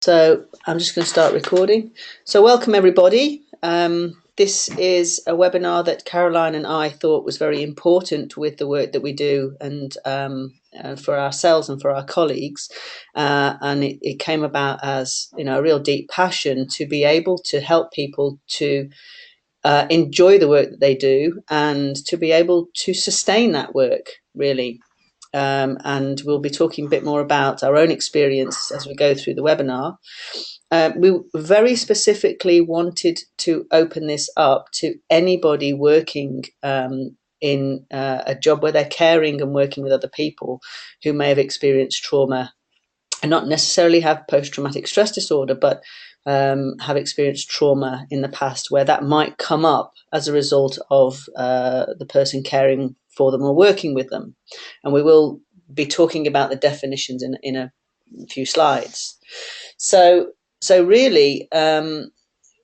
So I'm just going to start recording. So welcome everybody. This is a webinar that Caroline and I thought was very important with the work that we do and for ourselves and for our colleagues. And it came about as, a real deep passion to be able to help people to enjoy the work that they do and to be able to sustain that work, really. And we'll be talking a bit more about our own experience as we go through the webinar. We very specifically wanted to open this up to anybody working in a job where they're caring and working with other people who may have experienced trauma and not necessarily have post-traumatic stress disorder, but have experienced trauma in the past where that might come up as a result of the person caring for them or working with them. And we will be talking about the definitions in a few slides. So really,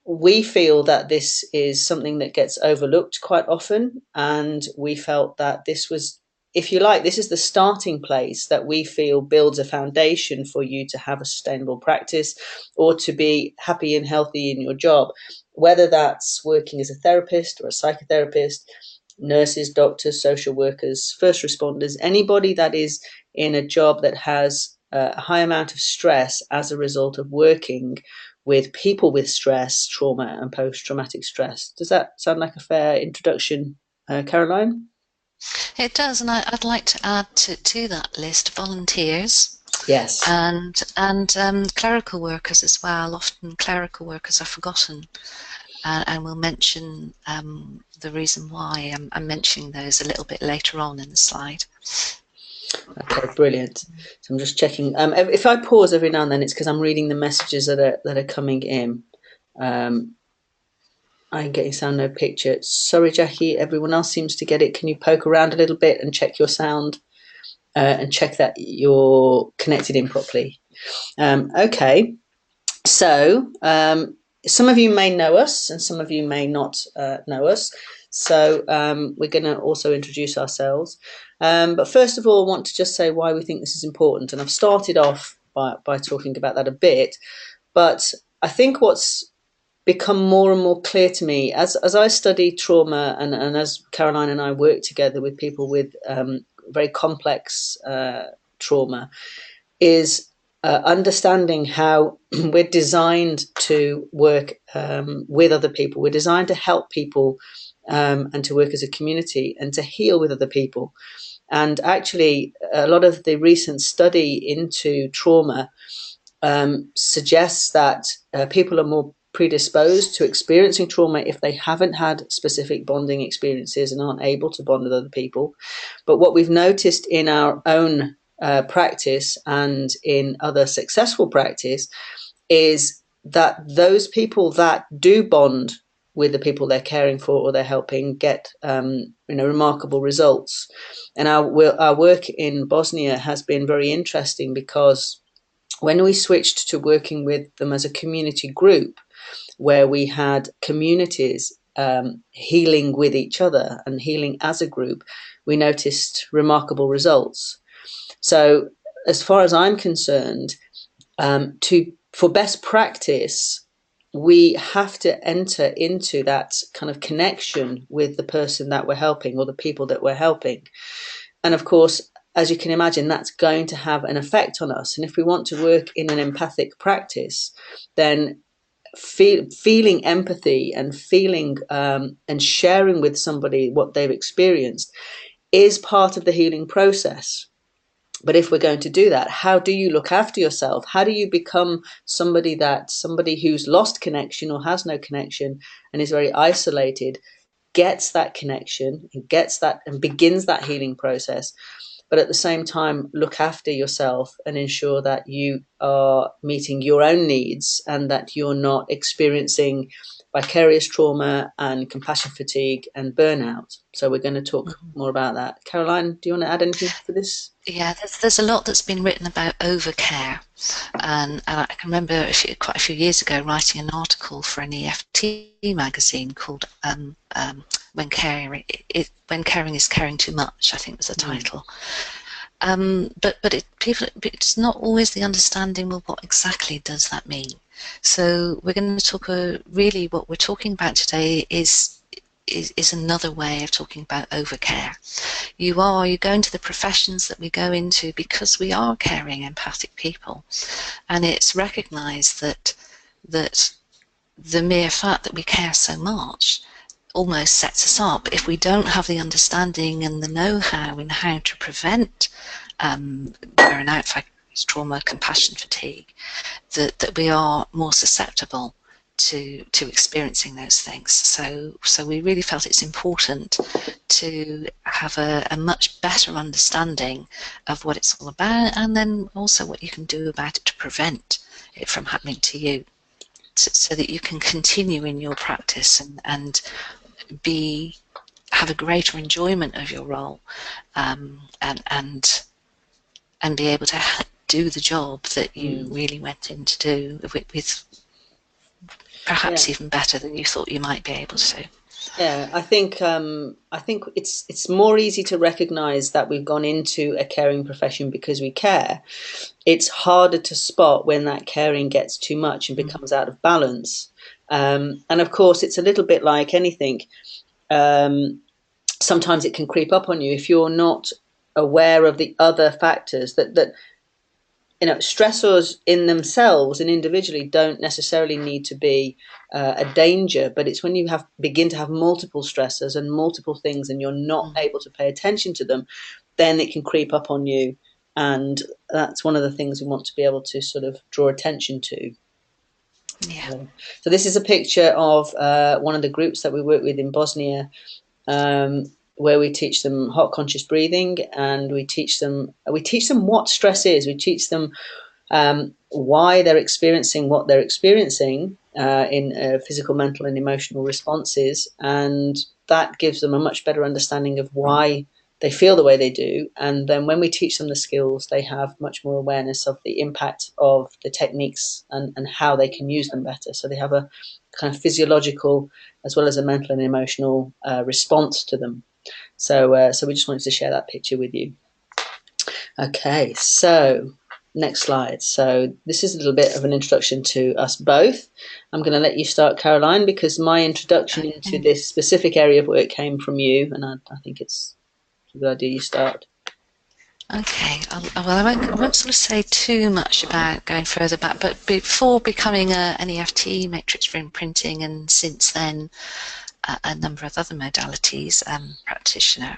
we feel that this is something that gets overlooked quite often, and we felt that this was, if you like, this is the starting place that we feel builds a foundation for you to have a sustainable practice or to be happy and healthy in your job, whether that's working as a therapist or a psychotherapist, nurses, doctors, social workers, first responders, anybody that is in a job that has a high amount of stress as a result of working with people with stress, trauma, and post-traumatic stress. Does that sound like a fair introduction, Caroline? It does, and I'd like to add to that list volunteers Yes. and clerical workers as well. Often clerical workers are forgotten, and we'll mention the reason why. I'm mentioning those a little bit later on in the slide. Okay, brilliant. So I'm just checking. If I pause every now and then, it's because I'm reading the messages that are coming in. I'm getting sound, no picture. Sorry, Jackie. Everyone else seems to get it. Can you poke around a little bit and check your sound and check that you're connected in properly? Okay. So some of you may know us and some of you may not know us. So we're going to also introduce ourselves. But first of all, I want to just say why we think this is important. And I've started off by talking about that a bit. But I think what's become more and more clear to me as I study trauma and as Caroline and I work together with people with very complex trauma is understanding how we're designed to work with other people. We're designed to help people and to work as a community and to heal with other people. And actually, a lot of the recent study into trauma suggests that people are more predisposed to experiencing trauma if they haven't had specific bonding experiences and aren't able to bond with other people. But what we've noticed in our own practice and in other successful practice is that those people that do bond with the people they're caring for or they're helping get remarkable results. And our work in Bosnia has been very interesting because when we switched to working with them as a community group, where we had communities healing with each other and healing as a group, we noticed remarkable results. So as far as I'm concerned, for best practice, we have to enter into that kind of connection with the person that we're helping or the people that we're helping. And of course, as you can imagine, that's going to have an effect on us. And if we want to work in an empathic practice, then feeling empathy and feeling and sharing with somebody what they've experienced is part of the healing process. But if we're going to do that, how do you look after yourself? How do you become somebody who's lost connection or has no connection and is very isolated, gets that connection and begins that healing process? But at the same time, look after yourself and ensure that you are meeting your own needs and that you're not experiencing vicarious trauma and compassion fatigue and burnout. So we're going to talk more about that. Caroline, do you want to add anything to this? Yeah, there's a lot that's been written about overcare, and I can remember quite a few years ago writing an article for an EFT magazine called "When Caring is Caring Too Much," I think was the title. It's not always the understanding, well, what exactly does that mean? So we're going to talk, really what we're talking about today is another way of talking about overcare. You go into the professions that we go into because we are caring, empathic people, and it's recognised that the mere fact that we care so much almost sets us up. If we don't have the understanding and the know-how in how to prevent burnout, vicarious trauma, compassion fatigue, that we are more susceptible to experiencing those things. So we really felt it's important to have a much better understanding of what it's all about, and then also what you can do about it to prevent it from happening to you, so that you can continue in your practice and have a greater enjoyment of your role, and be able to do the job that you really went in to do with perhaps even better than you thought you might be able to. Yeah, I think it's more easy to recognise that we've gone into a caring profession because we care. It's harder to spot when that caring gets too much and becomes out of balance. And of course, it's a little bit like anything. Sometimes it can creep up on you if you're not aware of the other factors that stressors in themselves and individually don't necessarily need to be a danger, but it's when you begin to have multiple stressors and multiple things and you're not able to pay attention to them, then it can creep up on you. And that's one of the things we want to be able to sort of draw attention to. Yeah. So this is a picture of one of the groups that we work with in Bosnia, where we teach them hot conscious breathing, and we teach them what stress is. We teach them why they're experiencing what they're experiencing in physical, mental, and emotional responses, and that gives them a much better understanding of why they feel the way they do. And then when we teach them the skills, they have much more awareness of the impact of the techniques and how they can use them better. So they have a kind of physiological as well as a mental and emotional response to them. So we just wanted to share that picture with you. Okay, so next slide. So this is a little bit of an introduction to us both. I'm going to let you start, Caroline, because my introduction into this specific area of work came from you, and I think it's a good idea you start. Okay, well, I won't sort of say too much about going further back, but before becoming an EFT matrix for imprinting, and since then a number of other modalities practitioner,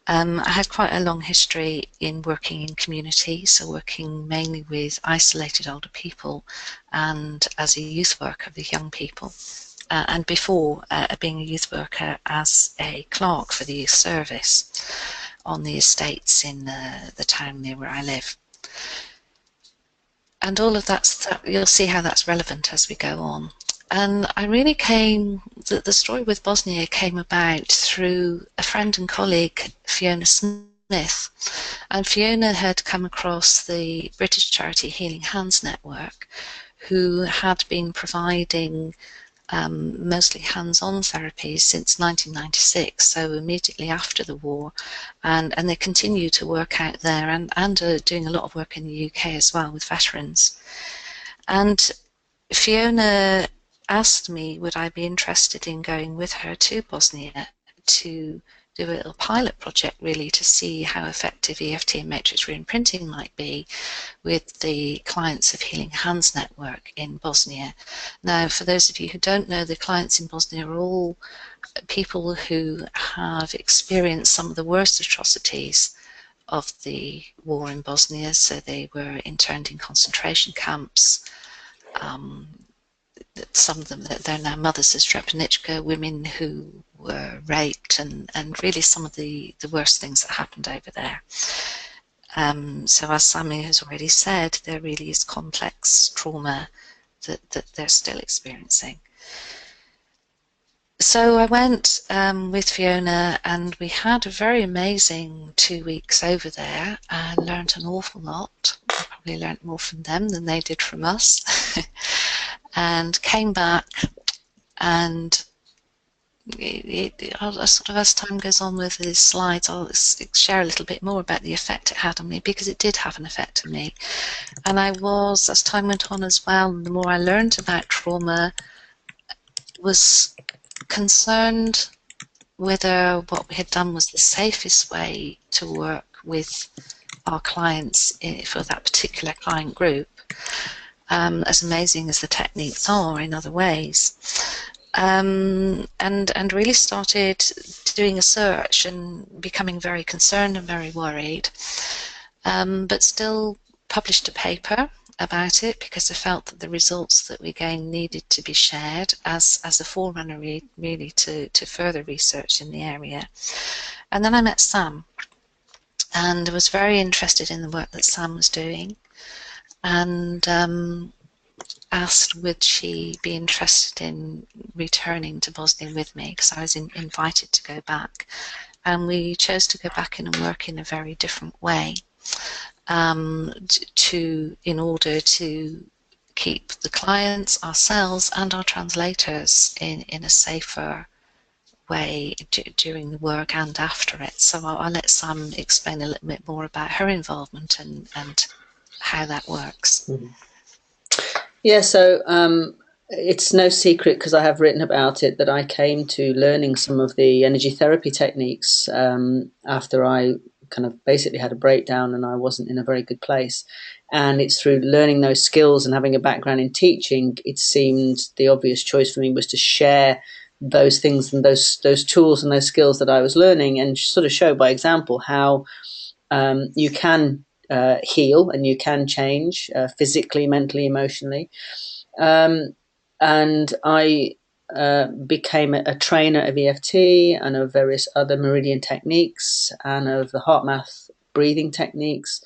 I had quite a long history in working in community, so working mainly with isolated older people and as a youth worker with young people. And before being a youth worker as a clerk for the youth service on the estates in the town near where I live. And all of you'll see how that's relevant as we go on. And I really the story with Bosnia came about through a friend and colleague, Fiona Smith. And Fiona had come across the British charity Healing Hands Network, who had been providing mostly hands-on therapies since 1996, so immediately after the war, and they continue to work out there and are doing a lot of work in the UK as well with veterans. And Fiona asked me would I be interested in going with her to Bosnia to do a little pilot project, really, to see how effective EFT and matrix reimprinting might be with the clients of Healing Hands Network in Bosnia. Now, for those of you who don't know, the clients in Bosnia are all people who have experienced some of the worst atrocities of the war in Bosnia. So they were interned in concentration camps. Some of them, they're now mothers of Srebrenica, women who were raped, and really some of the worst things that happened over there. So as Sammy has already said, there really is complex trauma that they're still experiencing. So I went with Fiona, and we had a very amazing 2 weeks over there and learned an awful lot. I probably learned more from them than they did from us. And came back and sort of, as time goes on with these slides, I'll share a little bit more about the effect it had on me, because it did have an effect on me. And I was, as time went on as well, the more I learned about trauma, was concerned whether what we had done was the safest way to work with our clients for that particular client group, as amazing as the techniques are in other ways. And really started doing a search and becoming very concerned and very worried, but still published a paper about it, because I felt that the results that we gained needed to be shared as a forerunner really to further research in the area. And then I met Sam, and I was very interested in the work that Sam was doing, and asked would she be interested in returning to Bosnia with me, because I was invited to go back. And we chose to go back in and work in a very different way, in order to keep the clients, ourselves, and our translators in a safer way during the work and after it. So I'll let Sam explain a little bit more about her involvement and how that works. Mm-hmm. Yeah, so it's no secret, because I have written about it, that I came to learning some of the energy therapy techniques after I kind of basically had a breakdown and I wasn't in a very good place. And it's through learning those skills and having a background in teaching, it seemed the obvious choice for me was to share those things and those tools and those skills that I was learning, and sort of show by example how you can heal and you can change physically, mentally, emotionally. And I became a trainer of EFT and of various other meridian techniques and of the heart math breathing techniques.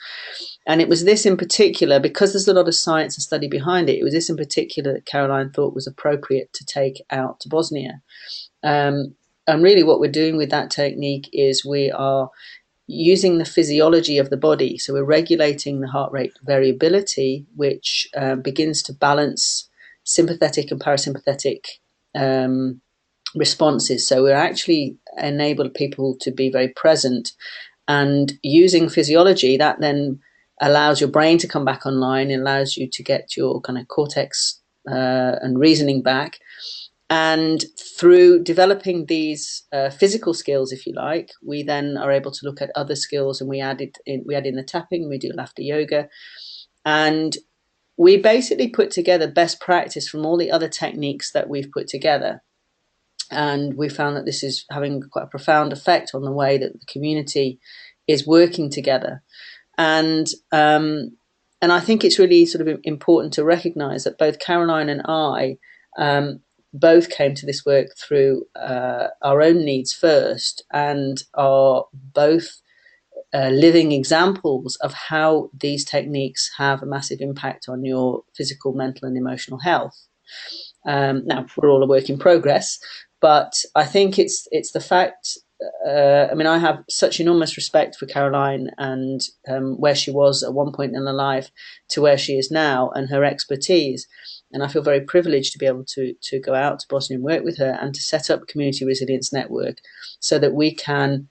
And it was this in particular, because there's a lot of science and study behind it, it was this in particular that Caroline thought was appropriate to take out to Bosnia. And really what we're doing with that technique is we are using the physiology of the body. So we're regulating the heart rate variability, which begins to balance sympathetic and parasympathetic responses. So we're actually enable people to be very present, and using physiology, that then allows your brain to come back online and allows you to get your kind of cortex and reasoning back. And through developing these physical skills, if you like, we then are able to look at other skills, and we add in the tapping, we do laughter yoga, and we basically put together best practice from all the other techniques that we've put together. And we found that this is having quite a profound effect on the way that the community is working together. And I think it's really sort of important to recognise that both Caroline and I both came to this work through our own needs first, and are both living examples of how these techniques have a massive impact on your physical, mental, and emotional health. Now, we're all a work in progress, but I think it's the fact. I mean, I have such enormous respect for Caroline and where she was at one point in her life to where she is now, and her expertise. And I feel very privileged to be able to go out to Bosnia and work with her, and to set up a community resilience network so that we can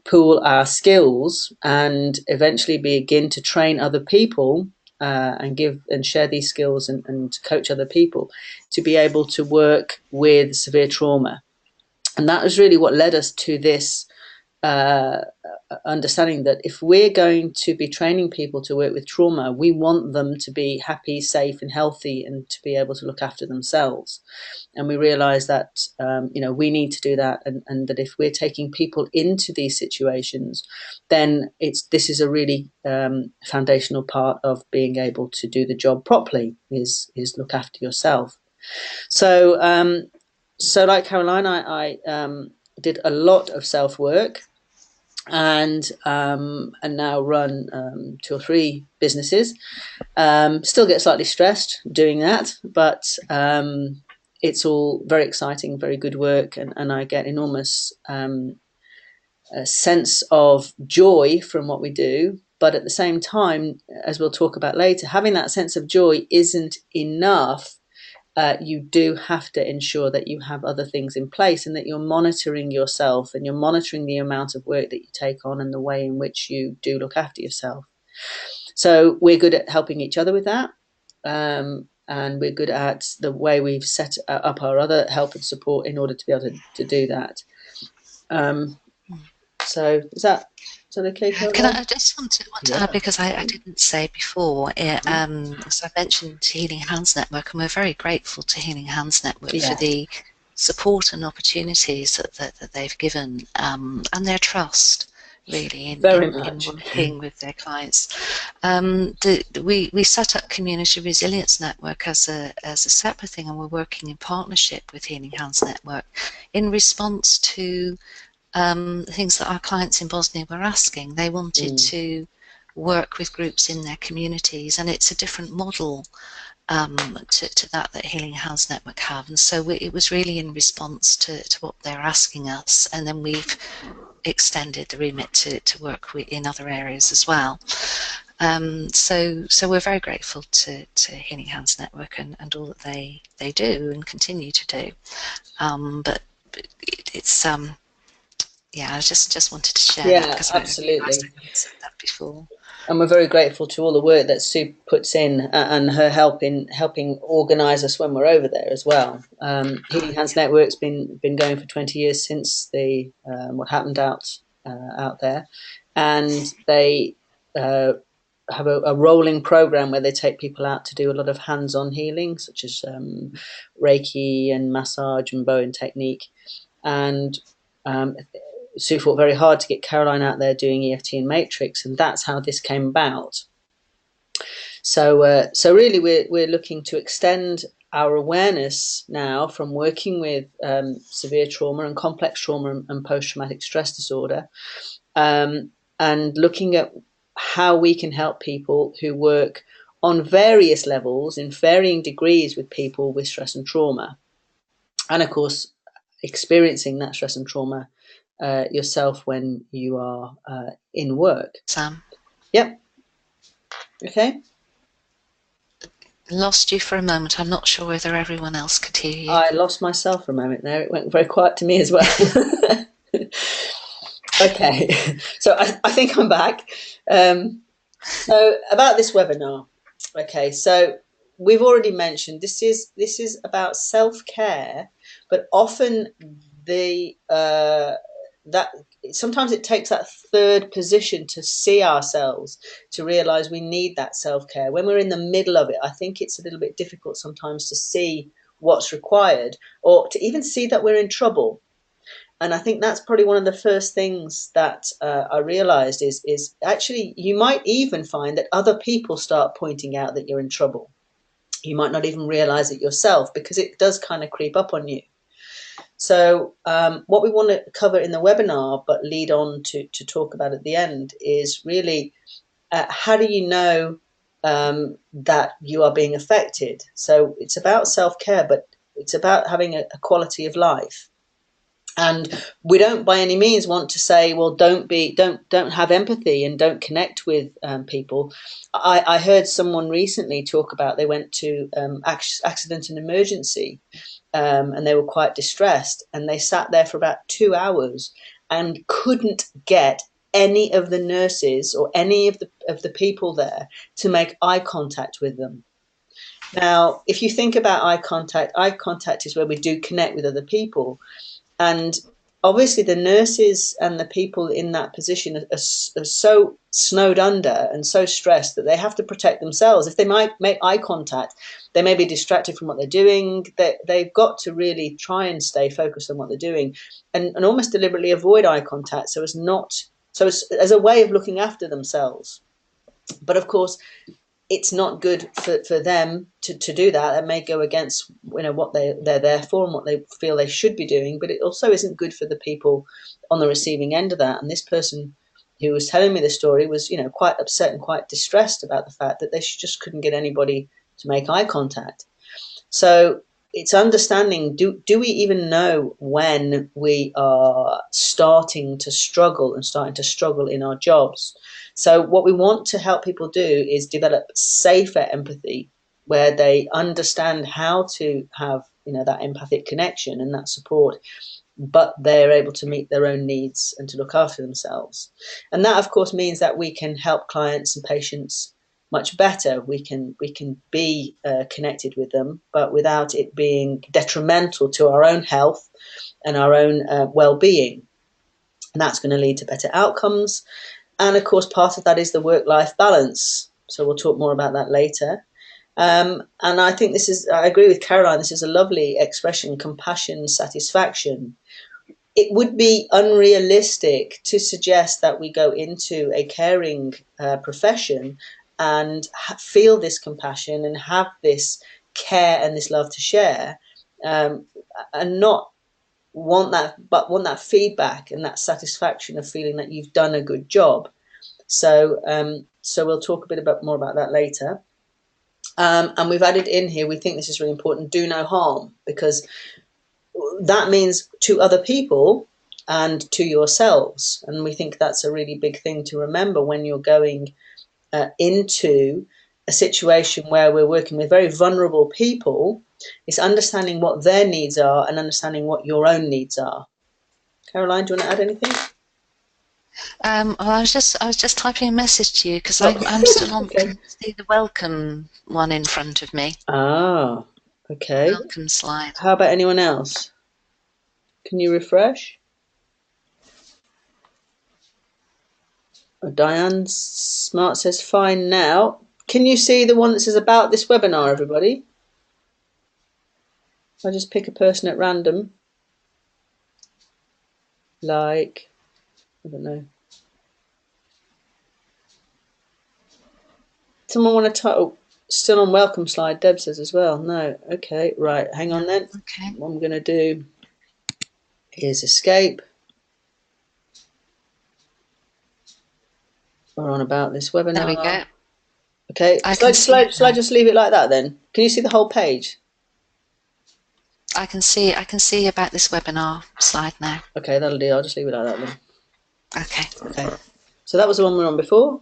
pool our skills and eventually begin to train other people and give and share these skills and coach other people to be able to work with severe trauma. And that was really what led us to this understanding that if we're going to be training people to work with trauma, we want them to be happy, safe, and healthy, and to be able to look after themselves. And we realize that we need to do that, and that if we're taking people into these situations, then this is a really foundational part of being able to do the job properly, is look after yourself. So like Caroline, I did a lot of self-work, and now run 2 or 3 businesses. Still get slightly stressed doing that, but it's all very exciting, very good work, and I get enormous sense of joy from what we do. But at the same time, as we'll talk about later, having that sense of joy isn't enough you do have to ensure that you have other things in place and that you're monitoring yourself and you're monitoring the amount of work that you take on and the way in which you do look after yourself. So we're good at helping each other with that. And we're good at the way we've set up our other help and support in order to be able to do that. So is that okay, Can Caroline? I just want to add, because I didn't say before, so I mentioned Healing Hands Network, and we're very grateful to Healing Hands Network for the support and opportunities that they've given, and their trust, really, in working with their clients. We set up Community Resilience Network as a separate thing, and we're working in partnership with Healing Hands Network in response to things that our clients in Bosnia were asking. They wanted to work with groups in their communities, and it's a different model to that Healing Hands Network have. And so it was really in response to what they're asking us, and then we've extended the remit to work in other areas as well. So we're very grateful to Healing Hands Network and all that they do and continue to do. But it's yeah, I just wanted to share that, because absolutely. I haven't said that before. And we're very grateful to all the work that Sue puts in and her help in helping organise us when we're over there as well. Healing Hands Network's been going for 20 years since the what happened out there, and they have a rolling program where they take people out to do a lot of hands-on healing, such as Reiki and massage and Bowen technique, and Sue fought very hard to get Caroline out there doing EFT and Matrix, and that's how this came about. So really, we're looking to extend our awareness now from working with severe trauma and complex trauma and post-traumatic stress disorder, and looking at how we can help people who work on various levels in varying degrees with people with stress and trauma, and of course, experiencing that stress and trauma yourself when you are in work. Sam? Yep. Okay. Lost you for a moment. I'm not sure whether everyone else could hear you. I lost myself for a moment there. It went very quiet to me as well. Okay. So I think I'm back. So about this webinar. Okay. So we've already mentioned this is about self-care, but often that sometimes it takes that third position to see ourselves, to realize we need that self-care. When we're in the middle of it, I think it's a little bit difficult sometimes to see what's required, or to even see that we're in trouble. And I think that's probably one of the first things that I realized is actually you might even find that other people start pointing out that you're in trouble. You might not even realize it yourself, because it does kind of creep up on you. So what we want to cover in the webinar, but lead on to talk about at the end, is really how do you know that you are being affected? So it's about self-care, but it's about having a quality of life. And we don't by any means want to say, well, don't have empathy and don't connect with people. I heard someone recently talk about they went to accident and emergency, and they were quite distressed, and they sat there for about 2 hours and couldn't get any of the nurses or any of the people there to make eye contact with them. Now, if you think about eye contact is where we do connect with other people. And obviously the nurses and the people in that position are so snowed under and so stressed that they have to protect themselves. If they might make eye contact, they may be distracted from what they're doing. They've got to really try and stay focused on what they're doing, and almost deliberately avoid eye contact so as a way of looking after themselves. But of course, it's not good for them to do that. That may go against what they're there for and what they feel they should be doing, but it also isn't good for the people on the receiving end of that. And this person who was telling me the story was quite upset and quite distressed about the fact that they just couldn't get anybody to make eye contact. So it's understanding, do we even know when we are starting to struggle in our jobs? So what we want to help people do is develop safer empathy where they understand how to have, that empathic connection and that support, but they're able to meet their own needs and to look after themselves. And that, of course, means that we can help clients and patients much better. We can be connected with them, but without it being detrimental to our own health and our own well-being. And that's going to lead to better outcomes. And of course, part of that is the work-life balance. So we'll talk more about that later. And I think I agree with Caroline, this is a lovely expression, compassion, satisfaction. It would be unrealistic to suggest that we go into a caring profession and feel this compassion and have this care and this love to share, and not want that feedback and that satisfaction of feeling that you've done a good job. So we'll talk a bit more about that later. And we've added in here, we think this is really important, do no harm, because that means to other people and to yourselves. And we think that's a really big thing to remember when you're going into a situation where we're working with very vulnerable people. It's understanding what their needs are and understanding what your own needs are. Caroline, do you want to add anything? Well, I was just typing a message to you because I'm still on. Okay. Can see the welcome one in front of me. Ah, okay. Welcome slide. How about anyone else? Can you refresh? Oh, Diane Smart says fine now. Can you see the one that says about this webinar, everybody? I'll just pick a person at random. Like, I don't know. Someone want to type? Oh, still on welcome slide, Deb says as well. No, okay, right, hang on then. Okay. What I'm going to do is escape. We're on about this webinar. There we go. Okay, shall I just leave it like that then? Can you see the whole page? I can see about this webinar slide now. Okay, that'll do. I'll just leave it like that then. Okay. So that was the one we were on before.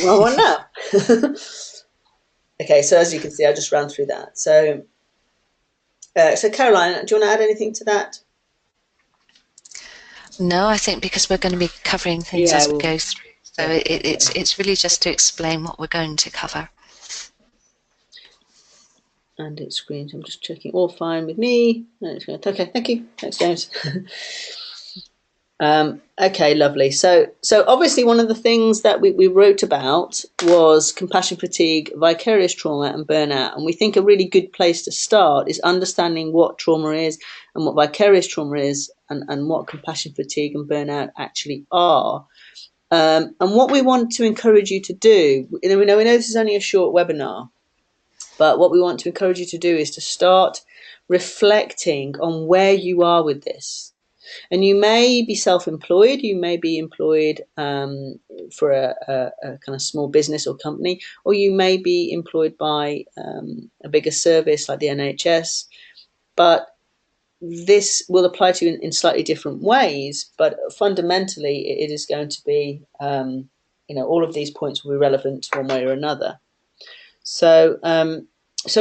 We're on now. Okay, so as you can see, I just ran through that. So Caroline, do you want to add anything to that? No, I think because we're going to be covering things as we go through. So it's really just to explain what we're going to cover. And it's screen. I'm just checking. All fine with me. Okay, thank you. Thanks, James. Okay, lovely. So obviously one of the things that we wrote about was compassion fatigue, vicarious trauma and burnout. And we think a really good place to start is understanding what trauma is and what vicarious trauma is and what compassion fatigue and burnout actually are. And what we want to encourage you to do, we know this is only a short webinar, but what we want to encourage you to do is to start reflecting on where you are with this. And you may be self-employed, you may be employed for a kind of small business or company, or you may be employed by a bigger service like the NHS. But this will apply to you in slightly different ways, but fundamentally it is going to be, all of these points will be relevant one way or another. So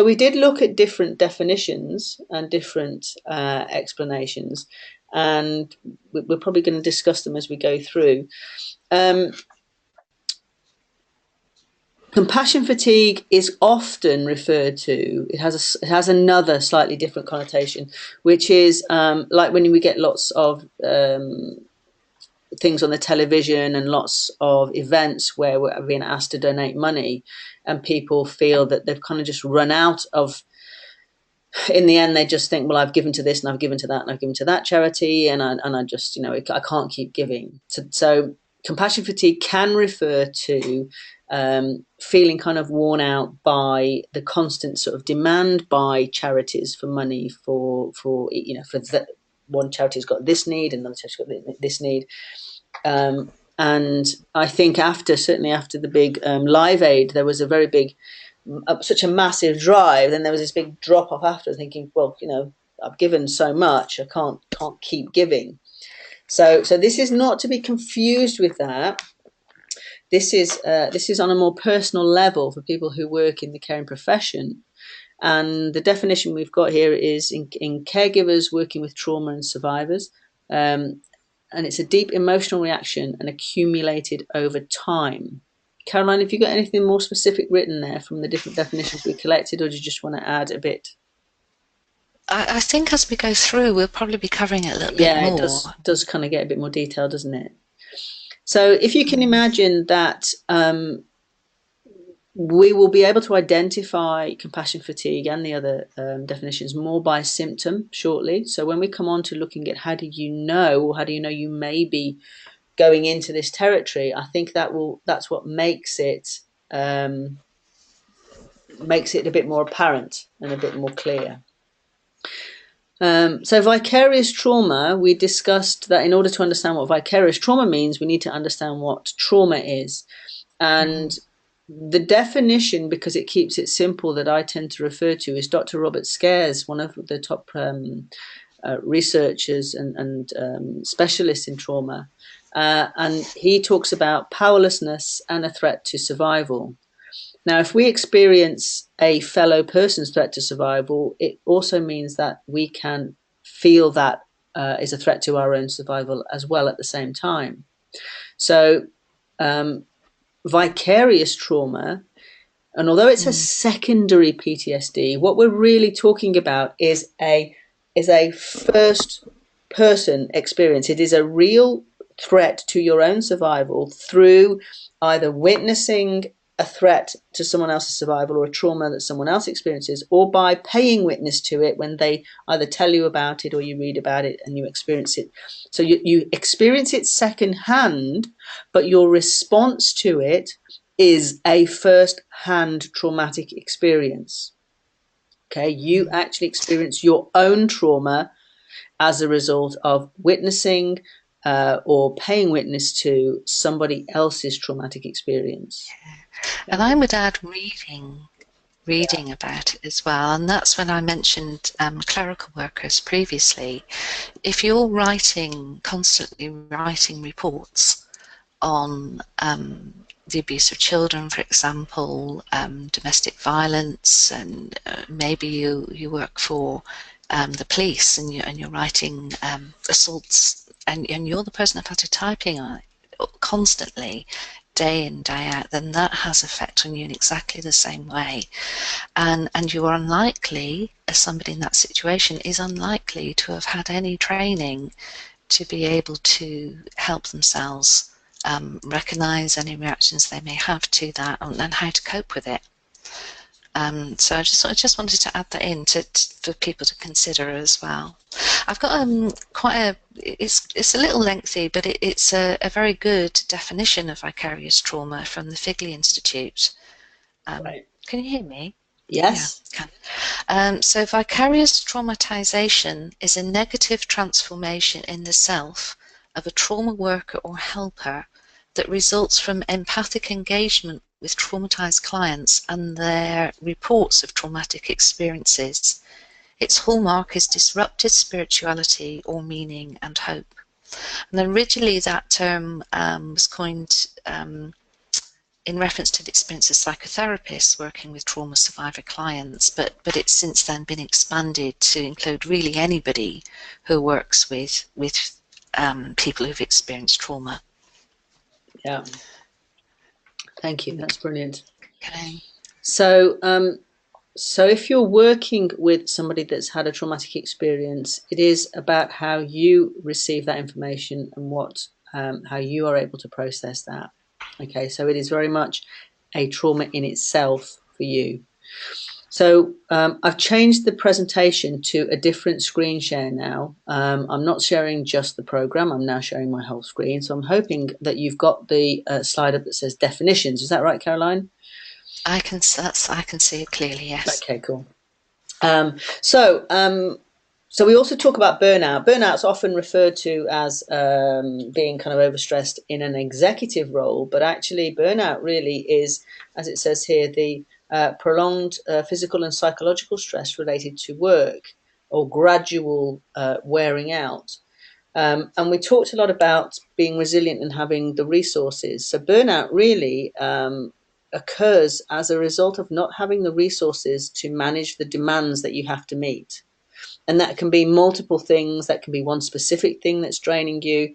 we did look at different definitions and different explanations, and we're probably going to discuss them as we go through. Compassion fatigue is often referred to, it has another slightly different connotation, which is like when we get lots of things on the television and lots of events where we're being asked to donate money and people feel that they've kind of just run out of, in the end they just think, well, I've given to this and I've given to that and I've given to that charity and I just, I can't keep giving. So compassion fatigue can refer to feeling kind of worn out by the constant sort of demand by charities for money for one charity's got this need and another charity's got this need. And I think certainly after the big Live Aid, there was a very big, such a massive drive. Then there was this big drop off after, thinking, well, I've given so much, I can't keep giving. So this is not to be confused with that. this is on a more personal level for people who work in the caring profession. And the definition we've got here is in caregivers working with trauma and survivors. And it's a deep emotional reaction and accumulated over time. Caroline, have you got anything more specific written there from the different definitions we collected, or do you just want to add a bit? I think as we go through, we'll probably be covering it a little bit Yeah, it more. does kind of get a bit more detail, doesn't it? So if you can imagine that we will be able to identify compassion fatigue and the other definitions more by symptom shortly. So when we come on to looking at how do you know, or how do you know you may be going into this territory, I think that's what makes it a bit more apparent and a bit more clear. So vicarious trauma, we discussed that in order to understand what vicarious trauma means, we need to understand what trauma is. And the definition, because it keeps it simple, that I tend to refer to is Dr. Robert Scares, one of the top researchers and specialists in trauma. And he talks about powerlessness and a threat to survival. Now, if we experience a fellow person's threat to survival, it also means that we can feel that is a threat to our own survival as well at the same time. So vicarious trauma, and although it's a secondary PTSD, what we're really talking about is a first person experience. It is a real threat to your own survival through either witnessing a threat to someone else's survival or a trauma that someone else experiences, or by paying witness to it when they either tell you about it or you read about it and you experience it. So you experience it secondhand, but your response to it is a first-hand traumatic experience. Okay, you actually experience your own trauma as a result of witnessing or paying witness to somebody else's traumatic experience. Yeah. And I would add reading about it as well. And that's when I mentioned clerical workers previously. If you're constantly writing reports on the abuse of children, for example, domestic violence, and maybe you work for the police and you're writing assaults, and you're the person that has to typing on it constantly, day in, day out, then that has effect on you in exactly the same way. And you are unlikely, as somebody in that situation is unlikely to have had any training to be able to help themselves recognize any reactions they may have to that and how to cope with it. So I just wanted to add that in for people to consider as well. I've got it's a little lengthy, but it's a very good definition of vicarious trauma from the Figley Institute. Right. Can you hear me? Yes. Yeah, can. So vicarious traumatization is a negative transformation in the self of a trauma worker or helper that results from empathic engagement with traumatized clients and their reports of traumatic experiences. Its hallmark is disrupted spirituality or meaning and hope. And originally that term was coined in reference to the experience of psychotherapists working with trauma survivor clients, but it's since then been expanded to include really anybody who works with people who've experienced trauma. Yeah. Thank you. That's brilliant. Okay. So, so if you're working with somebody that's had a traumatic experience, it is about how you receive that information and how you are able to process that. Okay, so it is very much a trauma in itself for you. So I've changed the presentation to a different screen share now. I'm not sharing just the program, I'm now sharing my whole screen. So I'm hoping that you've got the slide up that says definitions. Is that right, Caroline? I can see it clearly, yes. Okay, cool. So we also talk about burnout. Burnout's often referred to as being kind of overstressed in an executive role, but actually burnout really is, as it says here, the prolonged physical and psychological stress related to work or gradual wearing out. And we talked a lot about being resilient and having the resources. So burnout really occurs as a result of not having the resources to manage the demands that you have to meet. And that can be multiple things. That can be one specific thing that's draining you.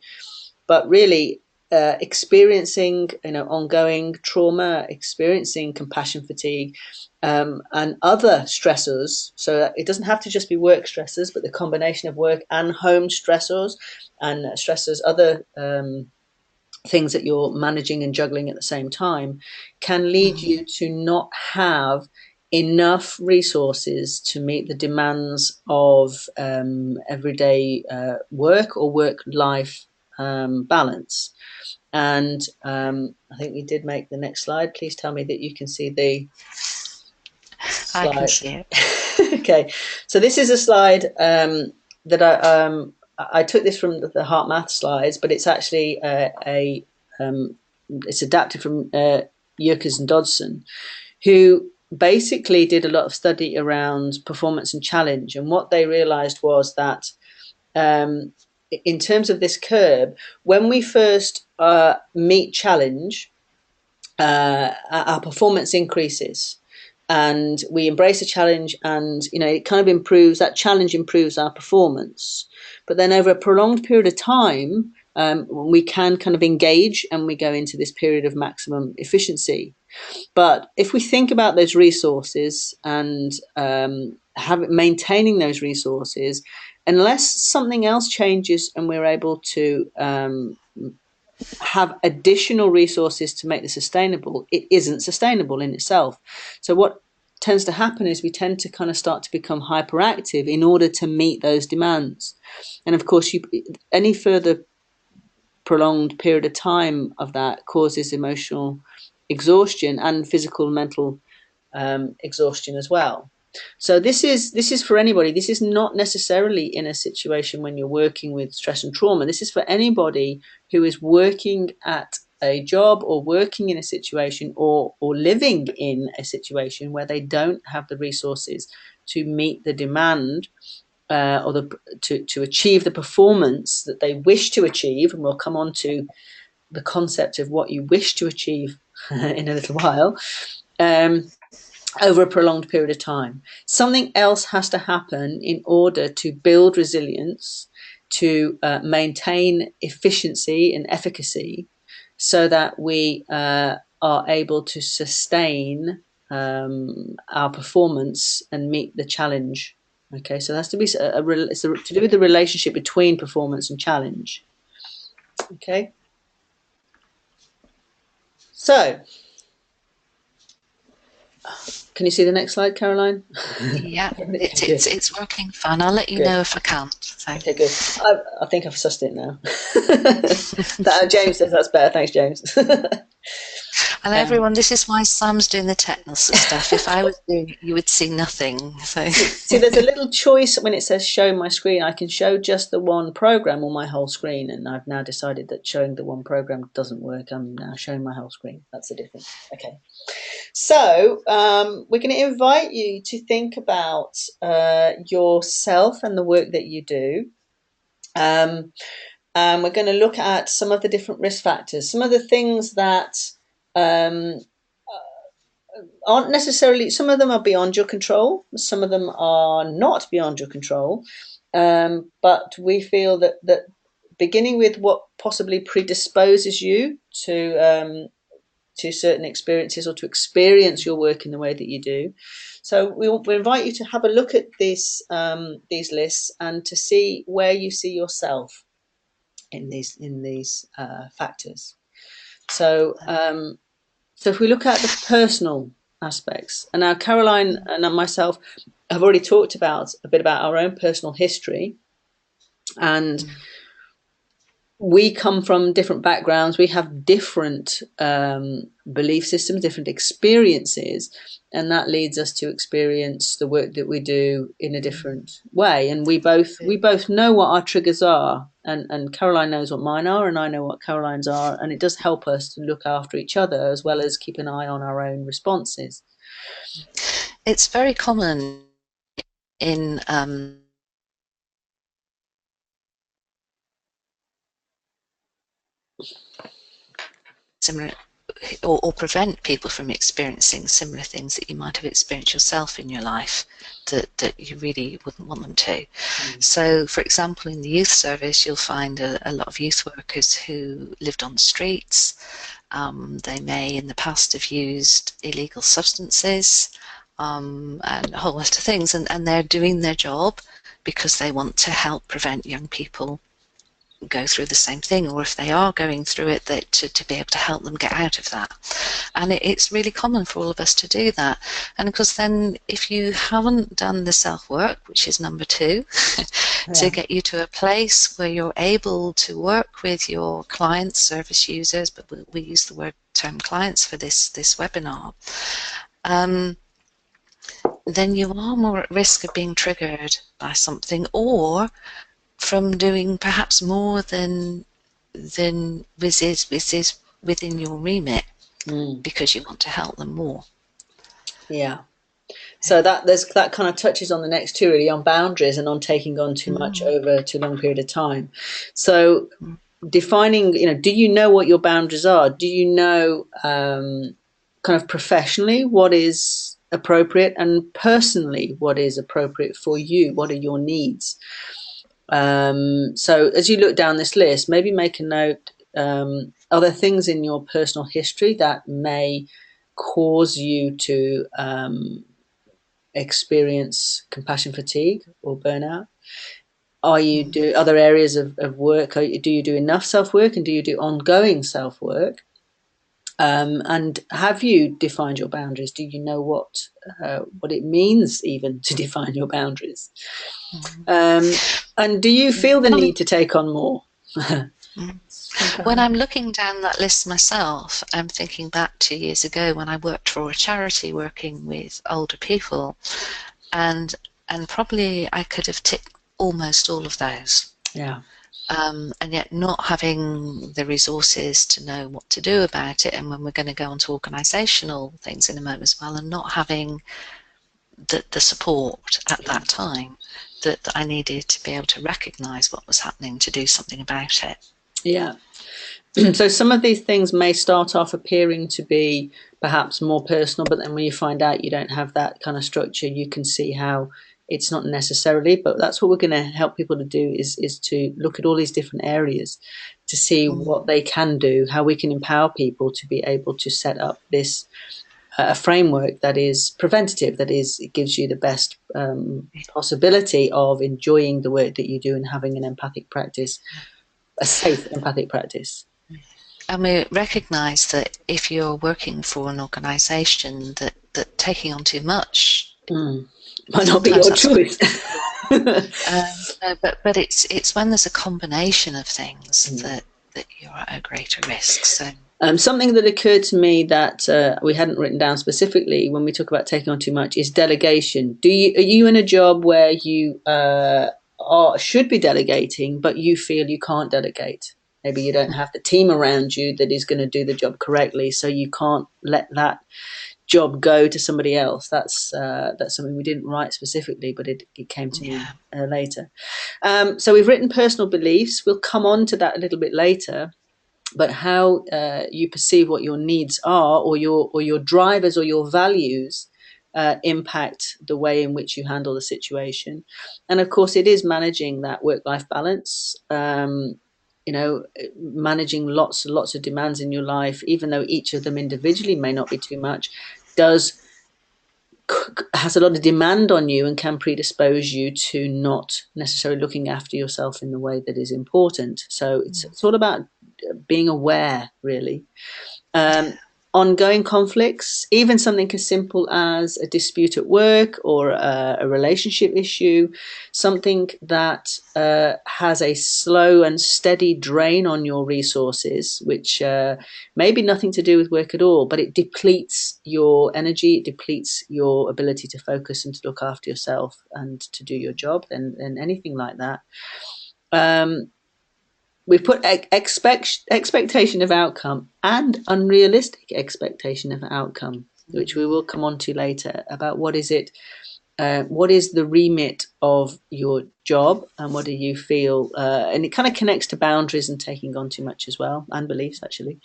But really, experiencing ongoing trauma, experiencing compassion fatigue, and other stressors. So it doesn't have to just be work stressors, but the combination of work and home stressors and stressors, other things that you're managing and juggling at the same time, can lead you to not have enough resources to meet the demands of everyday work or work-life balance. And I think you did make the next slide. Please tell me that you can see the I can slide. see it. Okay, so this is a slide that I took this from the Heart Math slides, but it's actually it's adapted from Yerkes and Dodson, who basically did a lot of study around performance and challenge. And what they realized was that in terms of this curve, when we first meet challenge, our performance increases and we embrace a challenge, and it kind of improves, that challenge improves our performance. But then over a prolonged period of time, we can kind of engage and we go into this period of maximum efficiency. But if we think about those resources and maintaining those resources, unless something else changes and we're able to have additional resources to make this sustainable, it isn't sustainable in itself. So what tends to happen is we tend to kind of start to become hyperactive in order to meet those demands. And of course, any further prolonged period of time of that causes emotional exhaustion and physical and mental exhaustion as well. So this is for anybody. This is not necessarily in a situation when you're working with stress and trauma. This is for anybody who is working at a job or working in a situation or living in a situation where they don't have the resources to meet the demand or to achieve the performance that they wish to achieve. And we'll come on to the concept of what you wish to achieve in a little while. Over a prolonged period of time. Something else has to happen in order to build resilience, to maintain efficiency and efficacy, so that we are able to sustain our performance and meet the challenge. Okay, so that's to be it's to do with the relationship between performance and challenge. Okay, so can you see the next slide, Caroline? Yeah, it's working fine. I'll let you know if I can't. So. Okay, good. I think I've sussed it now. James says that's better. Thanks, James. And everyone, this is why Sam's doing the technical stuff. If I was doing it, you would see nothing. So see, there's a little choice when it says show my screen. I can show just the one program or my whole screen, and I've now decided that showing the one program doesn't work. I'm now showing my whole screen. That's the difference. Okay. So we're going to invite you to think about yourself and the work that you do. And we're going to look at some of the different risk factors, some of the things that aren't necessarily, some of them are beyond your control, some of them are not beyond your control, but we feel that beginning with what possibly predisposes you to certain experiences or to experience your work in the way that you do. So we invite you to have a look at these lists and to see where you see yourself in these factors. So so if we look at the personal aspects, and now Caroline and myself have already talked about a bit about our own personal history, and we come from different backgrounds. We have different belief systems, different experiences, and that leads us to experience the work that we do in a different way. And we both know what our triggers are, and Caroline knows what mine are, and I know what Caroline's are, and it does help us to look after each other as well as keep an eye on our own responses. It's very common in similar, or prevent people from experiencing similar things that you might have experienced yourself in your life that you really wouldn't want them to. So, for example, in the youth service, you'll find a lot of youth workers who lived on the streets. They may in the past have used illegal substances, and a whole lot of things, and they're doing their job because they want to help prevent young people go through the same thing, or if they are going through it, that to be able to help them get out of that. And it's really common for all of us to do that. And because then if you haven't done the self-work, which is number 2, to get you to a place where you're able to work with your clients, service users, but we use the term clients for this webinar, then you are more at risk of being triggered by something, or from doing perhaps more than is within your remit, because you want to help them more. Yeah. So that kind of touches on the next 2, really, on boundaries and on taking on too much over too long period of time. So defining, do you know what your boundaries are? Do you know kind of professionally what is appropriate, and personally what is appropriate for you? What are your needs? So as you look down this list, maybe make a note. Are there things in your personal history that may cause you to experience compassion fatigue or burnout? Are there areas of work? Do you do enough self-work, and do you do ongoing self-work? And have you defined your boundaries? Do you know what it means even to define your boundaries? And do you feel the need to take on more? When I'm looking down that list myself, I'm thinking back 2 years ago when I worked for a charity working with older people, and probably I could have ticked almost all of those. Yeah. And yet not having the resources to know what to do about it, and when we're going to go on to organisational things in a moment as well, and not having the support at that time that I needed to be able to recognise what was happening to do something about it. Yeah. So some of these things may start off appearing to be perhaps more personal, but then when you find out you don't have that kind of structure, you can see how it's not necessarily. But that's what we're going to help people to do, is to look at all these different areas to see what they can do, how we can empower people to be able to set up this a framework that is preventative, it gives you the best possibility of enjoying the work that you do and having an empathic practice, a safe empathic practice. And we recognise that if you're working for an organisation, that taking on too much might not be your choice. But it's when there's a combination of things that you're at a greater risk. So. Something that occurred to me that we hadn't written down specifically when we talk about taking on too much is delegation. Are you in a job where you should be delegating, but you feel you can't delegate? Maybe you don't have the team around you that is going to do the job correctly, so you can't let that job go to somebody else. That's something we didn't write specifically, but it came to me later. So we've written personal beliefs. We'll come on to that a little bit later. But how you perceive what your needs are, or your drivers or your values impact the way in which you handle the situation. And of course, it is managing that work-life balance. Managing lots and lots of demands in your life, even though each of them individually may not be too much, has a lot of demand on you and can predispose you to not necessarily looking after yourself in the way that is important. So it's all about being aware, really. Ongoing conflicts, even something as simple as a dispute at work or a relationship issue, something that has a slow and steady drain on your resources, which may be nothing to do with work at all, but it depletes your energy, it depletes your ability to focus and to look after yourself and to do your job, and anything like that. We put expectation of outcome and unrealistic expectation of outcome, which we will come on to later, about what is the remit of your job and what do you feel, and it kind of connects to boundaries and taking on too much as well, and beliefs actually.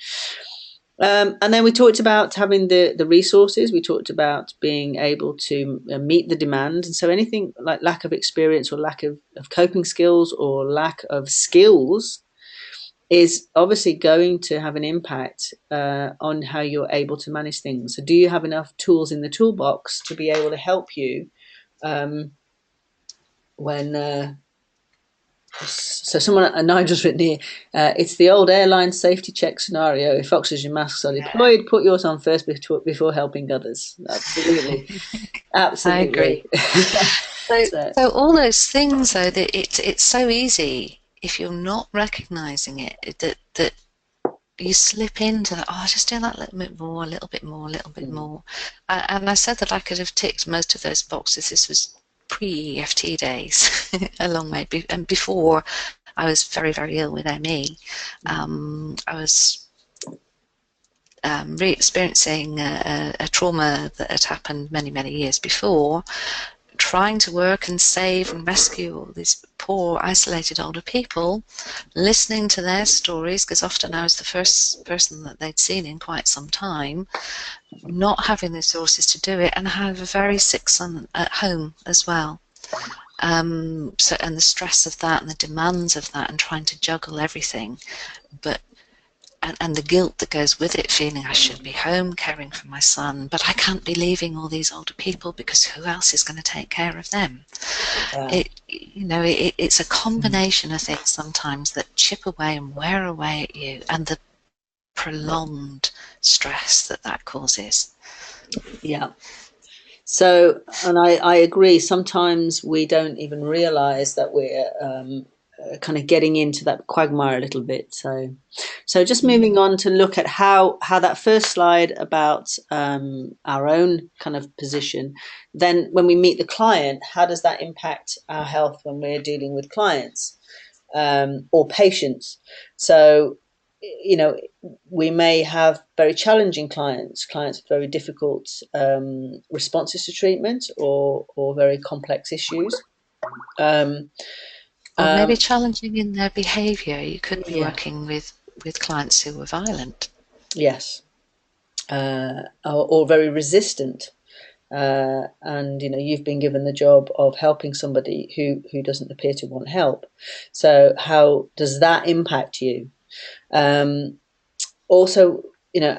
And then we talked about having the resources. We talked about being able to meet the demand. And so anything like lack of experience or lack of coping skills or lack of skills is obviously going to have an impact on how you're able to manage things. So do you have enough tools in the toolbox to be able to help you when so someone, Nigel's written here, it's the old airline safety check scenario. If oxygen masks are deployed, put yours on first before helping others. Absolutely. I Absolutely. agree. So, So, so all those things, though, that it's so easy if you're not recognizing it, that you slip into that. Oh, just do that a little bit more, a little bit more, a little bit more. And I said that I could have ticked most of those boxes. This was pre-EFT days, a long way, and before I was very, very ill with ME. I was re-experiencing a trauma that had happened many, many years before, trying to work and save and rescue all these poor, isolated older people, listening to their stories, because often I was the first person that they'd seen in quite some time, not having the resources to do it, and I have a very sick son at home as well. So, and the stress of that and the demands of that and trying to juggle everything, but and the guilt that goes with it, feeling I should be home caring for my son, but I can't be leaving all these older people because who else is going to take care of them? It's a combination of things sometimes that chip away and wear away at you, and the prolonged stress that causes. yeah. So, and I agree. Sometimes we don't even realize that we're kind of getting into that quagmire a little bit. So just moving on to look at how that first slide about our own kind of position. Then, when we meet the client, how does that impact our health when we're dealing with clients or patients? So, we may have very challenging clients with very difficult responses to treatment or very complex issues. Or maybe challenging in their behaviour. You could be Yeah. working with clients who were violent. Yes. Or very resistant. And you've been given the job of helping somebody who doesn't appear to want help. So how does that impact you? Also,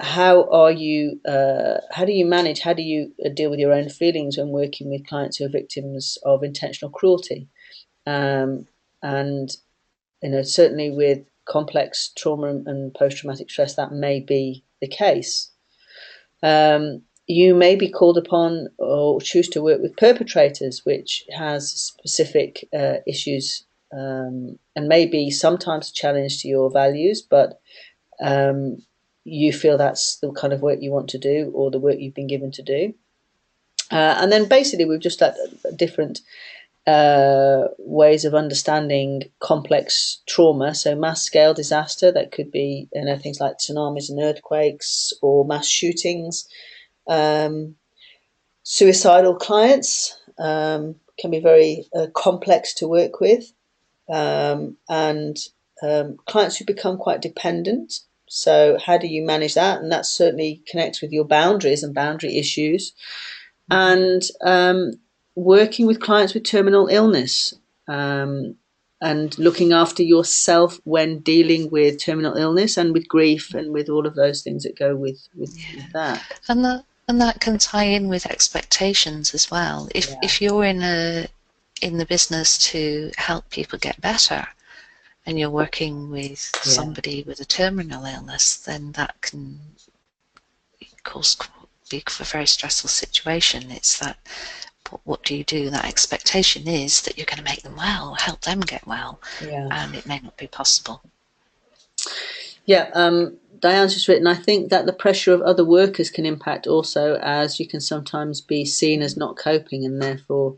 how do you manage, how do you deal with your own feelings when working with clients who are victims of intentional cruelty? And certainly with complex trauma and post-traumatic stress, that may be the case. You may be called upon or choose to work with perpetrators, which has specific issues and may be sometimes a challenge to your values, but you feel that's the kind of work you want to do or the work you've been given to do. And then basically we've just got different ways of understanding complex trauma. So mass scale disaster, that could be things like tsunamis and earthquakes or mass shootings. Suicidal clients can be very complex to work with. And clients who become quite dependent. So how do you manage that? And that certainly connects with your boundaries and boundary issues. And working with clients with terminal illness and looking after yourself when dealing with terminal illness and with grief and with all of those things that go with that. And that can tie in with expectations as well. If you're in the business to help people get better, and you're working with somebody with a terminal illness, then that can cause be a very stressful situation. It's that, what do you do? That expectation is that you're going to make them well, help them get well, and it may not be possible. Diane's just written, I think that the pressure of other workers can impact also, as you can sometimes be seen as not coping and therefore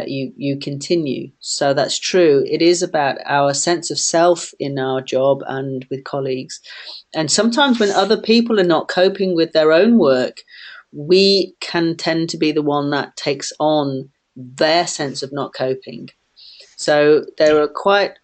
you continue. So that's true. It is about our sense of self in our job and with colleagues. And sometimes when other people are not coping with their own work, we can tend to be the one that takes on their sense of not coping. So there are quite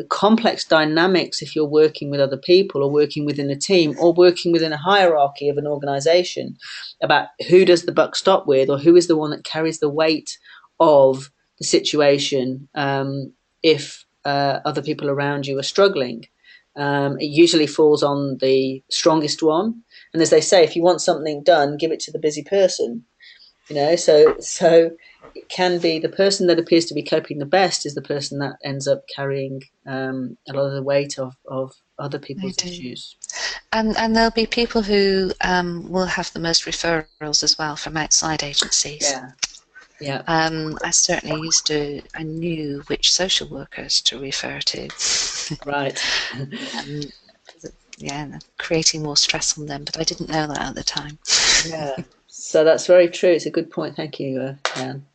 complex dynamics if you're working with other people or working within a team or working within a hierarchy of an organization about who does the buck stop with, or who is the one that carries the weight of the situation if other people around you are struggling. It usually falls on the strongest one. And as they say, if you want something done, give it to the busy person. So it can be the person that appears to be coping the best is the person that ends up carrying a lot of the weight of other people's issues. And there'll be people who will have the most referrals as well from outside agencies. Yeah. I knew which social workers to refer to. Right. Creating more stress on them, but I didn't know that at the time. Yeah. So that's very true. It's a good point. Thank you, Jan.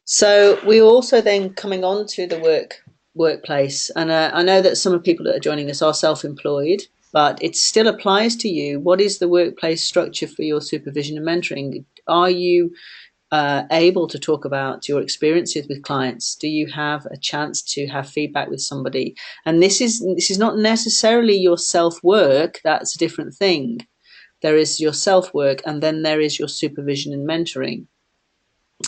So we also then coming on to the workplace, and I know that some of the people that are joining us are self-employed, but it still applies to you. What is the workplace structure for your supervision and mentoring? Are you able to talk about your experiences with clients? Do you have a chance to have feedback with somebody? And this is not necessarily your self-work. That's a different thing. There is your self-work, and then there is your supervision and mentoring,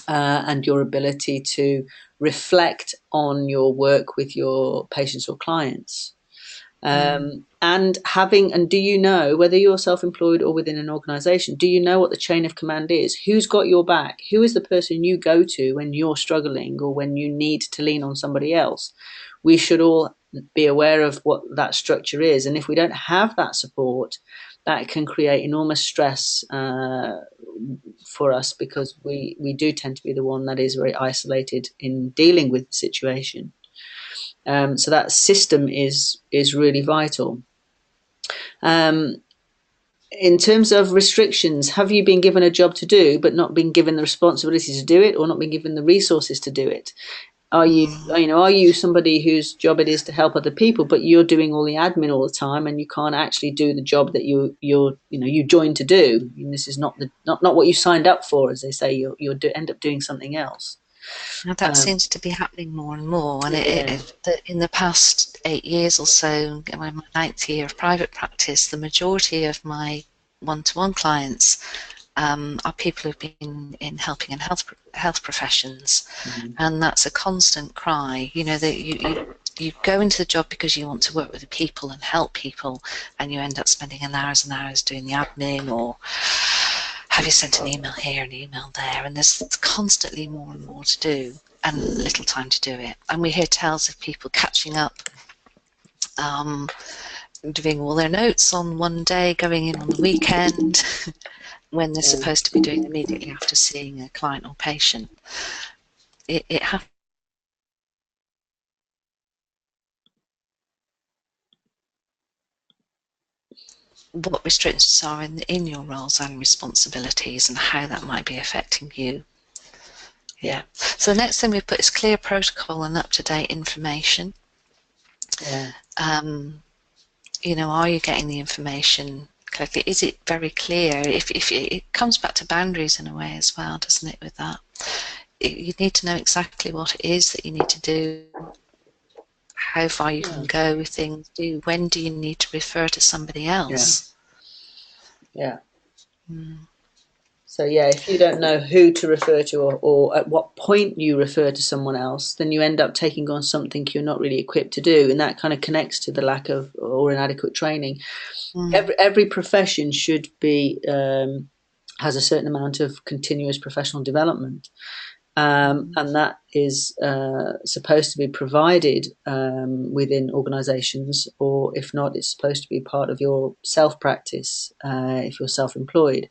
and your ability to reflect on your work with your patients or clients. And do you know, whether you're self-employed or within an organization, do you know what the chain of command is? Who's got your back? Who is the person you go to when you're struggling or when you need to lean on somebody else? We should all be aware of what that structure is. And if we don't have that support, that can create enormous stress for us, because we do tend to be the one that is very isolated in dealing with the situation. So that system is really vital. In terms of restrictions, have you been given a job to do but not been given the responsibility to do it, or not been given the resources to do it? Are you somebody whose job it is to help other people, but you're doing all the admin all the time, and you can't actually do the job that you joined to do? And this is not what you signed up for, as they say. You'll end up doing something else. Now that seems to be happening more and more, and in the past 8 years or so, in my 9th year of private practice, the majority of my one-to-one clients are people who've been in helping and health professions, and that's a constant cry. That you go into the job because you want to work with the people and help people, and you end up spending hours and hours doing the admin, or have you sent an email here, an email there, and there's constantly more and more to do and little time to do it. And we hear tales of people catching up, doing all their notes on one day, going in on the weekend, when they're supposed to be doing immediately after seeing a client or patient. It happens. What restrictions are in your roles and responsibilities, and how that might be affecting you. Yeah. So the next thing we put is clear protocol and up-to-date information. Yeah. Are you getting the information correctly? Is it very clear? If it comes back to boundaries in a way as well, doesn't it? With that, you need to know exactly what it is that you need to do, how far you can go with things. When do you need to refer to somebody else? Yeah. So if you don't know who to refer to, or at what point you refer to someone else, then you end up taking on something you're not really equipped to do, and that kind of connects to the lack of or inadequate training. Every profession should be has a certain amount of continuous professional development, and that is supposed to be provided within organisations, or if not, it's supposed to be part of your self-practice if you're self-employed.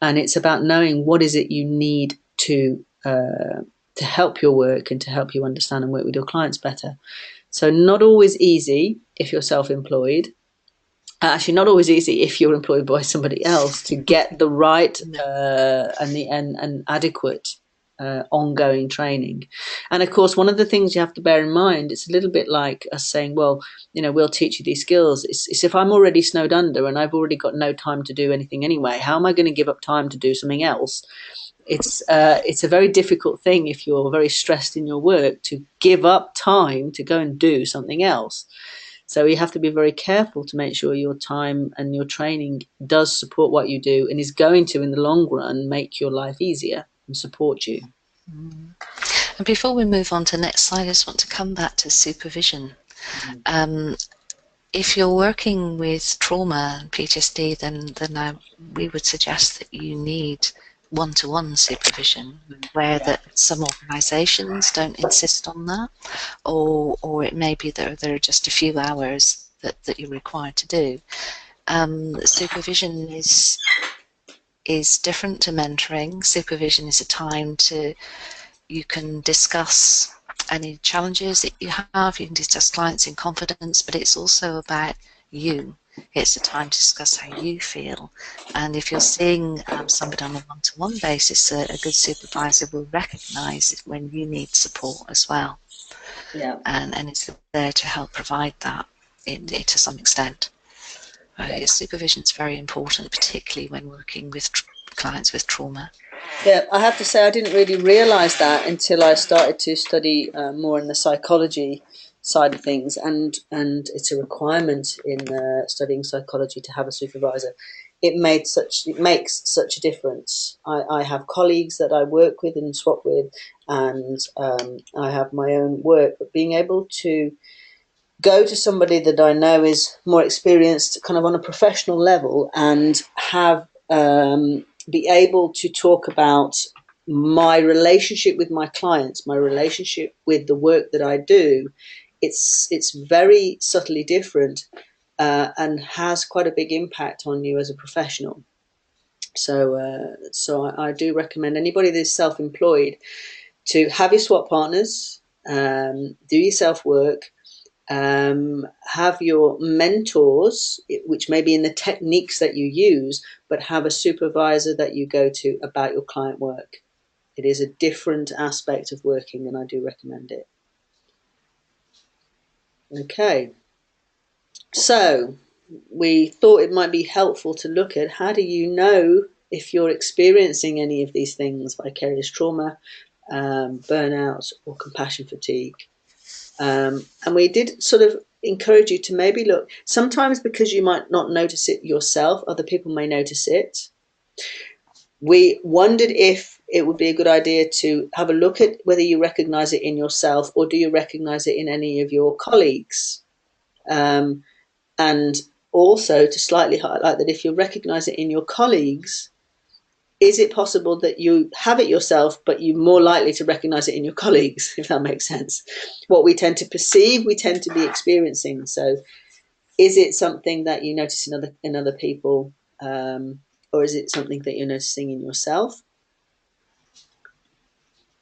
And it's about knowing what is it you need to help your work and to help you understand and work with your clients better. So not always easy if you're self-employed. Actually, not always easy if you're employed by somebody else to get the right and adequate ongoing training. And of course, one of the things you have to bear in mind, it's a little bit like us saying, well, we'll teach you these skills. It's if I'm already snowed under and I've already got no time to do anything anyway, how am I going to give up time to do something else? It's a very difficult thing if you're very stressed in your work to give up time to go and do something else. So you have to be very careful to make sure your time and your training does support what you do and is going to, in the long run, make your life easier and support you. And before we move on to the next slide, I just want to come back to supervision. If you're working with trauma and PTSD, then we would suggest that you need one-to-one supervision, where that some organisations don't insist on that, or it may be that there are just a few hours that you're required to do. Supervision is different to mentoring. Supervision is a time you can discuss any challenges that you have, you can discuss clients in confidence, but it's also about you. It's a time to discuss how you feel. And if you're seeing somebody on a one-to-one basis, a good supervisor will recognise it when you need support as well. Yeah. And it's there to help provide that to some extent. Supervision is very important, particularly when working with clients with trauma. Yeah, I have to say I didn't really realise that until I started to study more in the psychology side of things, and it's a requirement in studying psychology to have a supervisor. It makes such a difference. I have colleagues that I work with and swap with, and I have my own work, but being able to go to somebody that I know is more experienced kind of on a professional level and have be able to talk about my relationship with my clients, my relationship with the work that I do, it's very subtly different and has quite a big impact on you as a professional. So I do recommend anybody that's self-employed to have your SWAT partners, do your self-work, have your mentors, which may be in the techniques that you use, but have a supervisor that you go to about your client work. It is a different aspect of working, and I do recommend it. Okay, so we thought it might be helpful to look at how do you know if you're experiencing any of these things, vicarious trauma, burnout, or compassion fatigue. And we did sort of encourage you to maybe look, sometimes because you might not notice it yourself, other people may notice it. We wondered if it would be a good idea to have a look at whether you recognize it in yourself or do you recognize it in any of your colleagues. And also to slightly highlight that if you recognize it in your colleagues, is it possible that you have it yourself, but you're more likely to recognize it in your colleagues, if that makes sense? What we tend to perceive, we tend to be experiencing. So is it something that you notice in other people, or is it something that you're noticing in yourself?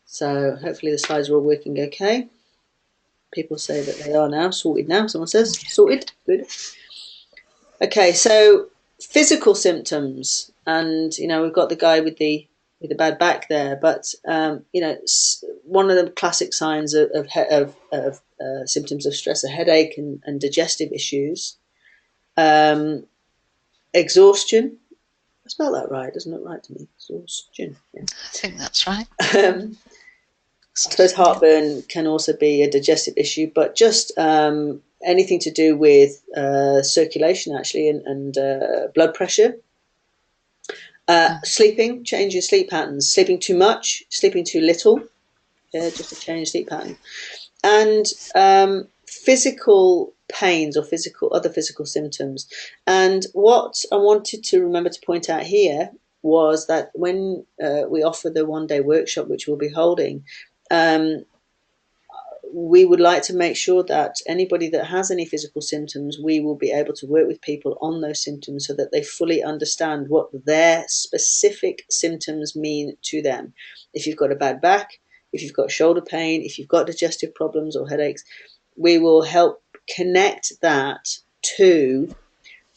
So hopefully the slides are all working okay. People say that they are now, sorted now. Someone says, sorted, good. Okay, so physical symptoms, and we've got the guy with the bad back there, but one of the classic signs of symptoms of stress are headache and digestive issues, exhaustion. I spell that right, doesn't it? Right to me, exhaustion. Yeah. I think that's right. I suppose heartburn can also be a digestive issue, but just anything to do with circulation, actually, and blood pressure. Sleeping, change in sleep patterns, sleeping too much, sleeping too little, just a change in sleep pattern. And physical pains or other physical symptoms. And what I wanted to remember to point out here was that when we offer the one-day workshop, which we'll be holding, we would like to make sure that anybody that has any physical symptoms, we will be able to work with people on those symptoms so that they fully understand what their specific symptoms mean to them. If you've got a bad back, if you've got shoulder pain, if you've got digestive problems or headaches, we will help connect that to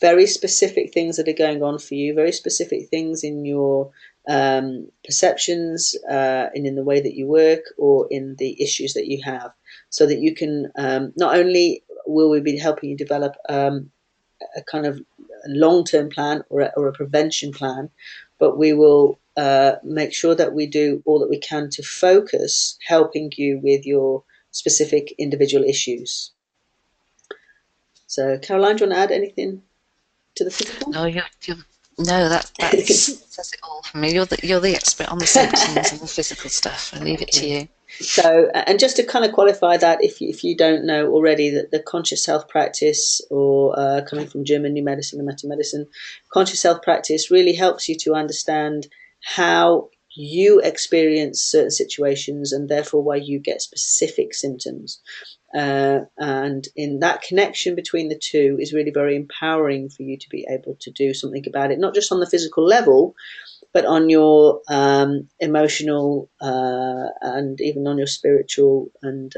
very specific things that are going on for you, very specific things in your perceptions, in the way that you work, or in the issues that you have, so that you can, not only will we be helping you develop a kind of long-term plan, or a prevention plan, but we will make sure that we do all that we can to focus helping you with your specific individual issues. So, Caroline, do you want to add anything to the physical? No, no, that says it all for me. You're the expert on the symptoms and the physical stuff. I leave it to Okay. you. So, and just to kind of qualify that, if you don't know already, that the conscious health practice, or coming from German New Medicine and Meta Medicine, conscious health practice really helps you to understand how you experience certain situations, and therefore why you get specific symptoms. And in that connection between the two is really very empowering for you to be able to do something about it, not just on the physical level, but on your emotional, and even on your spiritual and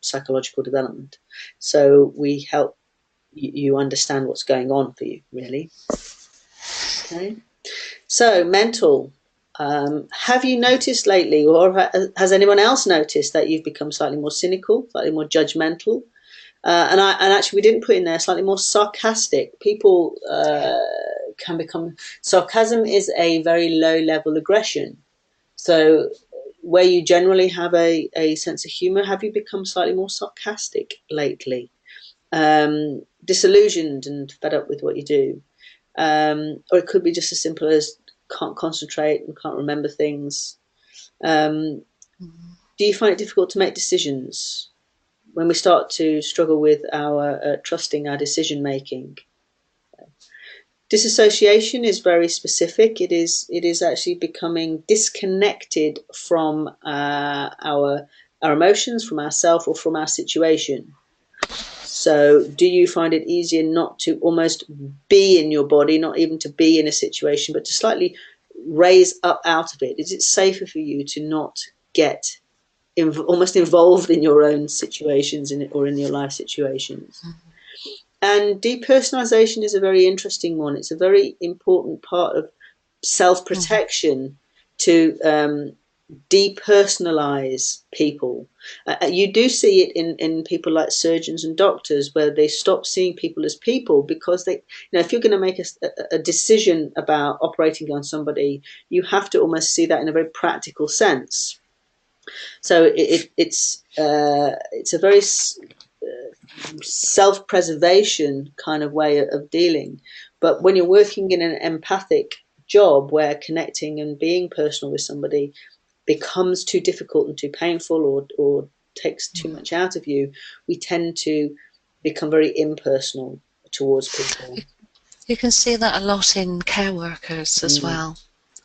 psychological development. So we help you understand what's going on for you, really. Okay. So mental. Have you noticed lately, or has anyone else noticed, that you've become slightly more cynical, slightly more judgmental? And actually, we didn't put in there slightly more sarcastic. People can become. Sarcasm is a very low level aggression. So, where you generally have a sense of humor, have you become slightly more sarcastic lately? Disillusioned and fed up with what you do. Or it could be just as simple as can't concentrate and can't remember things. Um, do you find it difficult to make decisions when we start to struggle with our trusting our decision making? Disassociation is very specific. It is actually becoming disconnected from our emotions, from ourself, or from our situation. So, do you find it easier not to almost be in your body, not even to be in a situation, but to slightly raise up out of it? Is it safer for you to not get almost involved in your own situations, or in your life situations? And depersonalization is a very interesting one. It's a very important part of self protection to depersonalize people. You do see it in people like surgeons and doctors, where they stop seeing people as people, because if you're going to make a decision about operating on somebody, you have to almost see that in a very practical sense. So it's a very self-preservation kind of way of dealing. But when you're working in an empathic job, where connecting and being personal with somebody becomes too difficult and too painful, or takes too much out of you, we tend to become very impersonal towards people. You can see that a lot in care workers as well.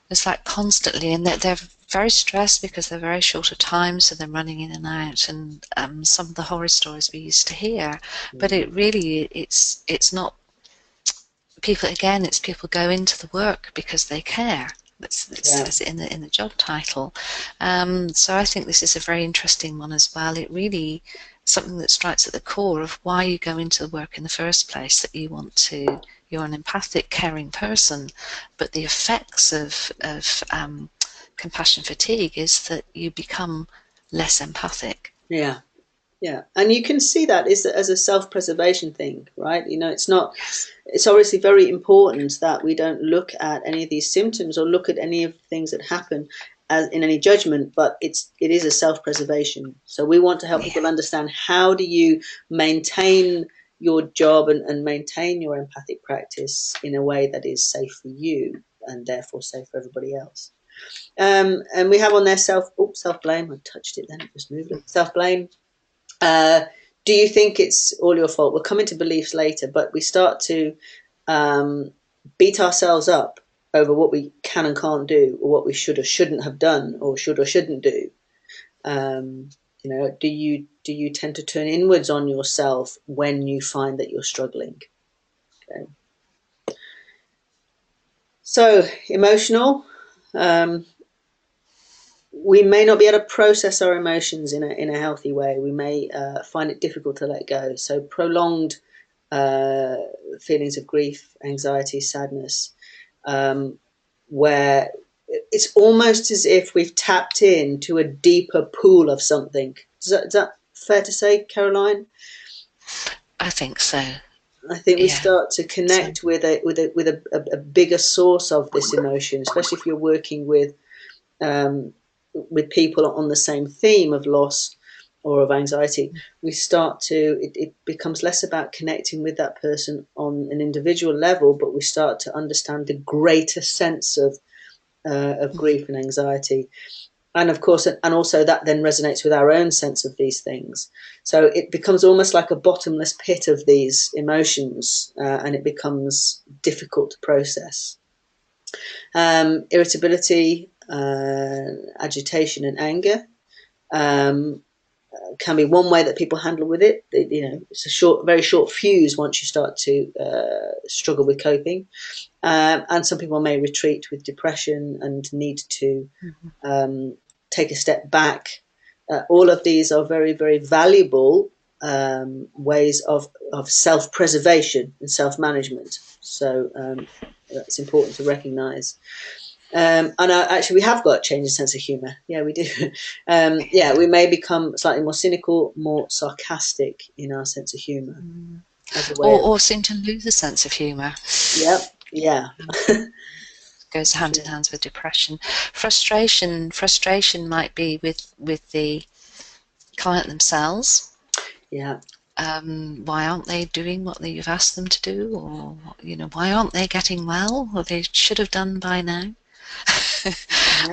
It's like constantly, and they're very stressed because they're very short of time, so they're running in and out, and some of the horror stories we used to hear. But it's not people. Again, it's people go into the work because they care. It says it in the job title. So I think this is a very interesting one as well. It really something that strikes at the core of why you go into the work in the first place, that you're an empathic, caring person, but the effects of compassion fatigue is that you become less empathic. Yeah. Yeah, and you can see that as a self-preservation thing, right? It's not. Yes. It's obviously very important that we don't look at any of these symptoms, or look at any of the things that happen as in any judgment, but it is a self-preservation. So we want to help people understand, how do you maintain your job, and maintain your empathic practice in a way that is safe for you, and therefore safe for everybody else. And we have on there self-blame. I touched it then; it just moved it. Self-blame. Do you think it's all your fault? We'll come into beliefs later, but we start to beat ourselves up over what we can and can't do, or what we should or shouldn't have done, or should or shouldn't do. Do you tend to turn inwards on yourself when you find that you're struggling? Okay. So, emotional. We may not be able to process our emotions in a healthy way. We may find it difficult to let go. So prolonged feelings of grief, anxiety, sadness, where it's almost as if we've tapped into a deeper pool of something. Is that fair to say, Caroline? I think so. I think we Yeah. start to So, connect with a bigger source of this emotion, especially if you're working with people on the same theme of loss or of anxiety. We start to it becomes less about connecting with that person on an individual level, but we start to understand the greater sense of grief and anxiety. And of course, and also that then resonates with our own sense of these things. So it becomes almost like a bottomless pit of these emotions, and it becomes difficult to process. Irritability, agitation, and anger um, can be one way that people handle with it. It's a very short fuse once you start to struggle with coping. And some people may retreat with depression and need to take a step back. All of these are very, very valuable ways of self-preservation and self-management. So it's important to recognise. And actually, we have got a change in sense of humour. Yeah, we do. Yeah, we may become slightly more cynical, more sarcastic in our sense of humour as a way of. or seem to lose a sense of humour. Yep. Yeah. Goes hand in hand with depression. Frustration might be with the client themselves. Yeah. Why aren't they doing what you've asked them to do, or why aren't they getting well, or they should have done by now? Yeah.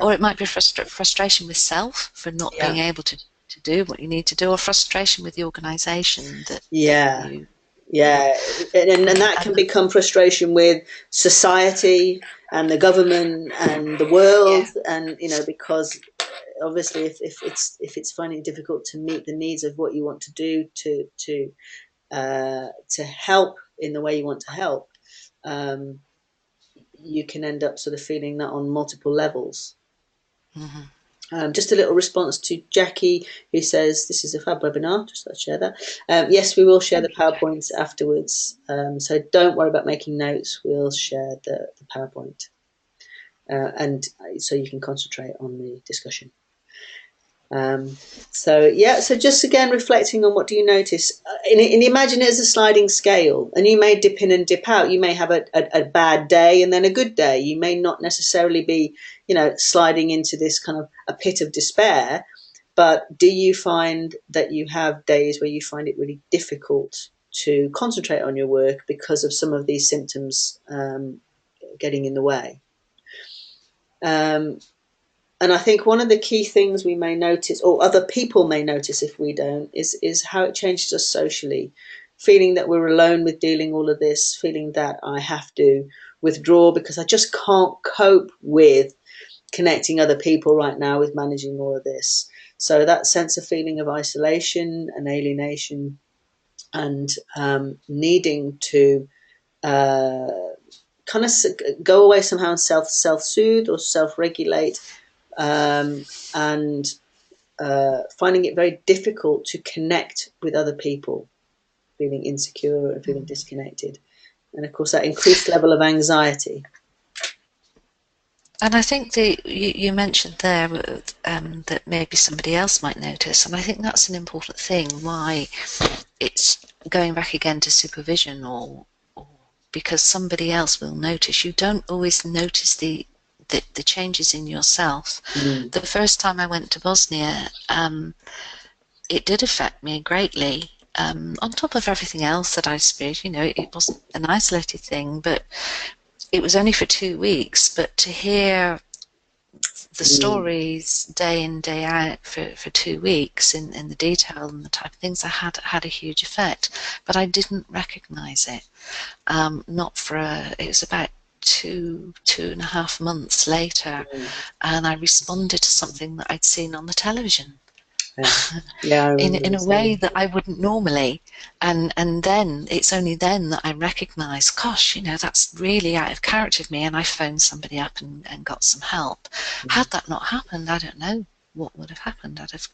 Or it might be frustration with self for not being Yeah. able to do what you need to do, or frustration with the organisation that Yeah. you. Yeah, and that can And become frustration with society and the government and the world, yeah. and because obviously if it's finding it difficult to meet the needs of what you want to do to help in the way you want to help, um, you can end up sort of feeling that on multiple levels. Mm-hmm. Just a little response to Jackie, who says, this is a fab webinar, just let's share that. Yes, we will share the PowerPoints afterwards, so don't worry about making notes, we'll share the PowerPoint. And so you can concentrate on the discussion. So just again reflecting on what do you notice, and imagine it as a sliding scale, and you may dip in and dip out. You may have a bad day and then a good day. You may not necessarily be sliding into this kind of a pit of despair, but do you find that you have days where you find it really difficult to concentrate on your work because of some of these symptoms getting in the way? And I think one of the key things we may notice, or other people may notice if we don't, is how it changes us socially. Feeling that we're alone with dealing all of this, feeling that I have to withdraw because I just can't cope with connecting other people right now, with managing all of this. So that sense of feeling of isolation and alienation, and needing to kind of go away somehow and self-soothe or self-regulate, and finding it very difficult to connect with other people, feeling insecure and feeling disconnected. And of course, that increased level of anxiety. And I think you mentioned there that maybe somebody else might notice, and I think that's an important thing. Why it's going back again to supervision, or because somebody else will notice. You don't always notice the changes in yourself. Mm. The first time I went to Bosnia, it did affect me greatly. On top of everything else that I experienced, it wasn't an isolated thing, but it was only for 2 weeks. But to hear the Mm. stories day in, day out for 2 weeks in the detail and the type of things, I had a huge effect. But I didn't recognise it. Not for it was about two and a half months later, Mm. and I responded to something that I'd seen on the television. Yeah. Yeah, I remember In you a way saying. that I wouldn't normally, and then it's only then that I recognise, gosh, that's really out of character of me, and I phoned somebody up and got some help. Mm. Had that not happened, I don't know what would have happened. I'd have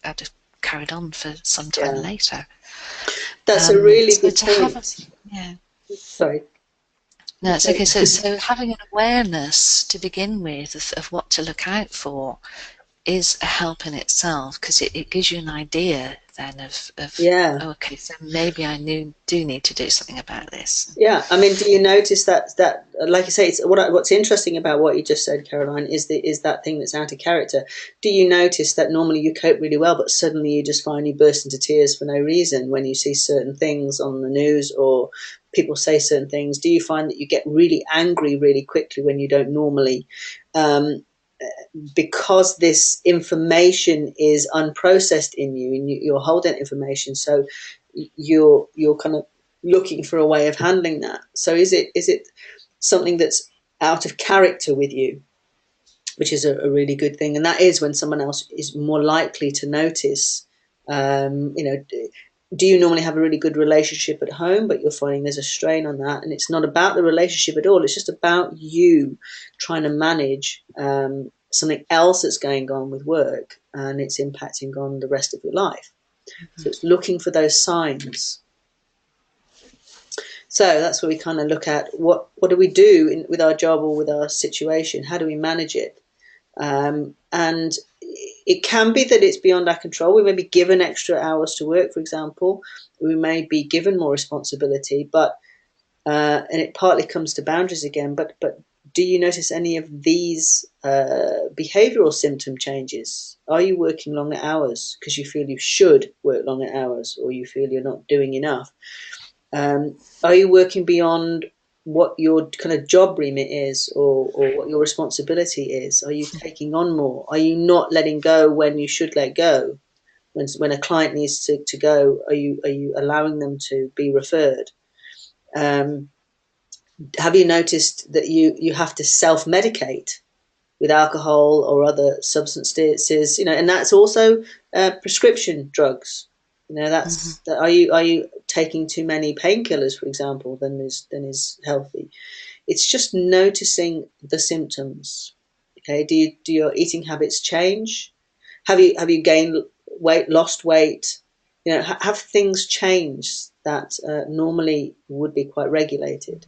carried on for some time Yeah, later. that's a really So good to have a point. yeah. Sorry. No, it's okay. Okay. So having an awareness to begin with of what to look out for is a help in itself, because it gives you an idea then of Yeah. oh, okay, so maybe do need to do something about this. Yeah, I mean, do you notice that, like I say, it's what's interesting about what you just said, Caroline, is that thing that's out of character. Do you notice that normally you cope really well, but suddenly you just find you burst into tears for no reason when you see certain things on the news or people say certain things? Do you find that you get really angry really quickly when you don't normally? Um, because this information is unprocessed in you, and you're holding information, so you're kind of looking for a way of handling that. So is it something that's out of character with you, which is a really good thing, and that is when someone else is more likely to notice. You know, do you normally have a really good relationship at home, but you're finding there's a strain on that, and it's not about the relationship at all. It's just about you trying to manage something else that's going on with work, and it's impacting on the rest of your life. So it's looking for those signs. So that's where we kind of look at what do we do with our job or with our situation? How do we manage it? And it can be that it's beyond our control. We may be given extra hours to work, for example. We may be given more responsibility, but and it partly comes to boundaries again. But do you notice any of these behavioural symptom changes? Are you working longer hours because you feel you should work longer hours, or you feel you're not doing enough? Are you working beyond what your kind of job remit is, or what your responsibility is? Are you taking on more? Are you not letting go when you should let go? When a client needs to go, are you allowing them to be referred? Um, have you noticed that you have to self medicate with alcohol or other substances? And that's also prescription drugs. Mm-hmm. Are you taking too many painkillers, for example, than is healthy? It's just noticing the symptoms. Okay, do your eating habits change? Have you gained weight, lost weight? Have things changed that normally would be quite regulated?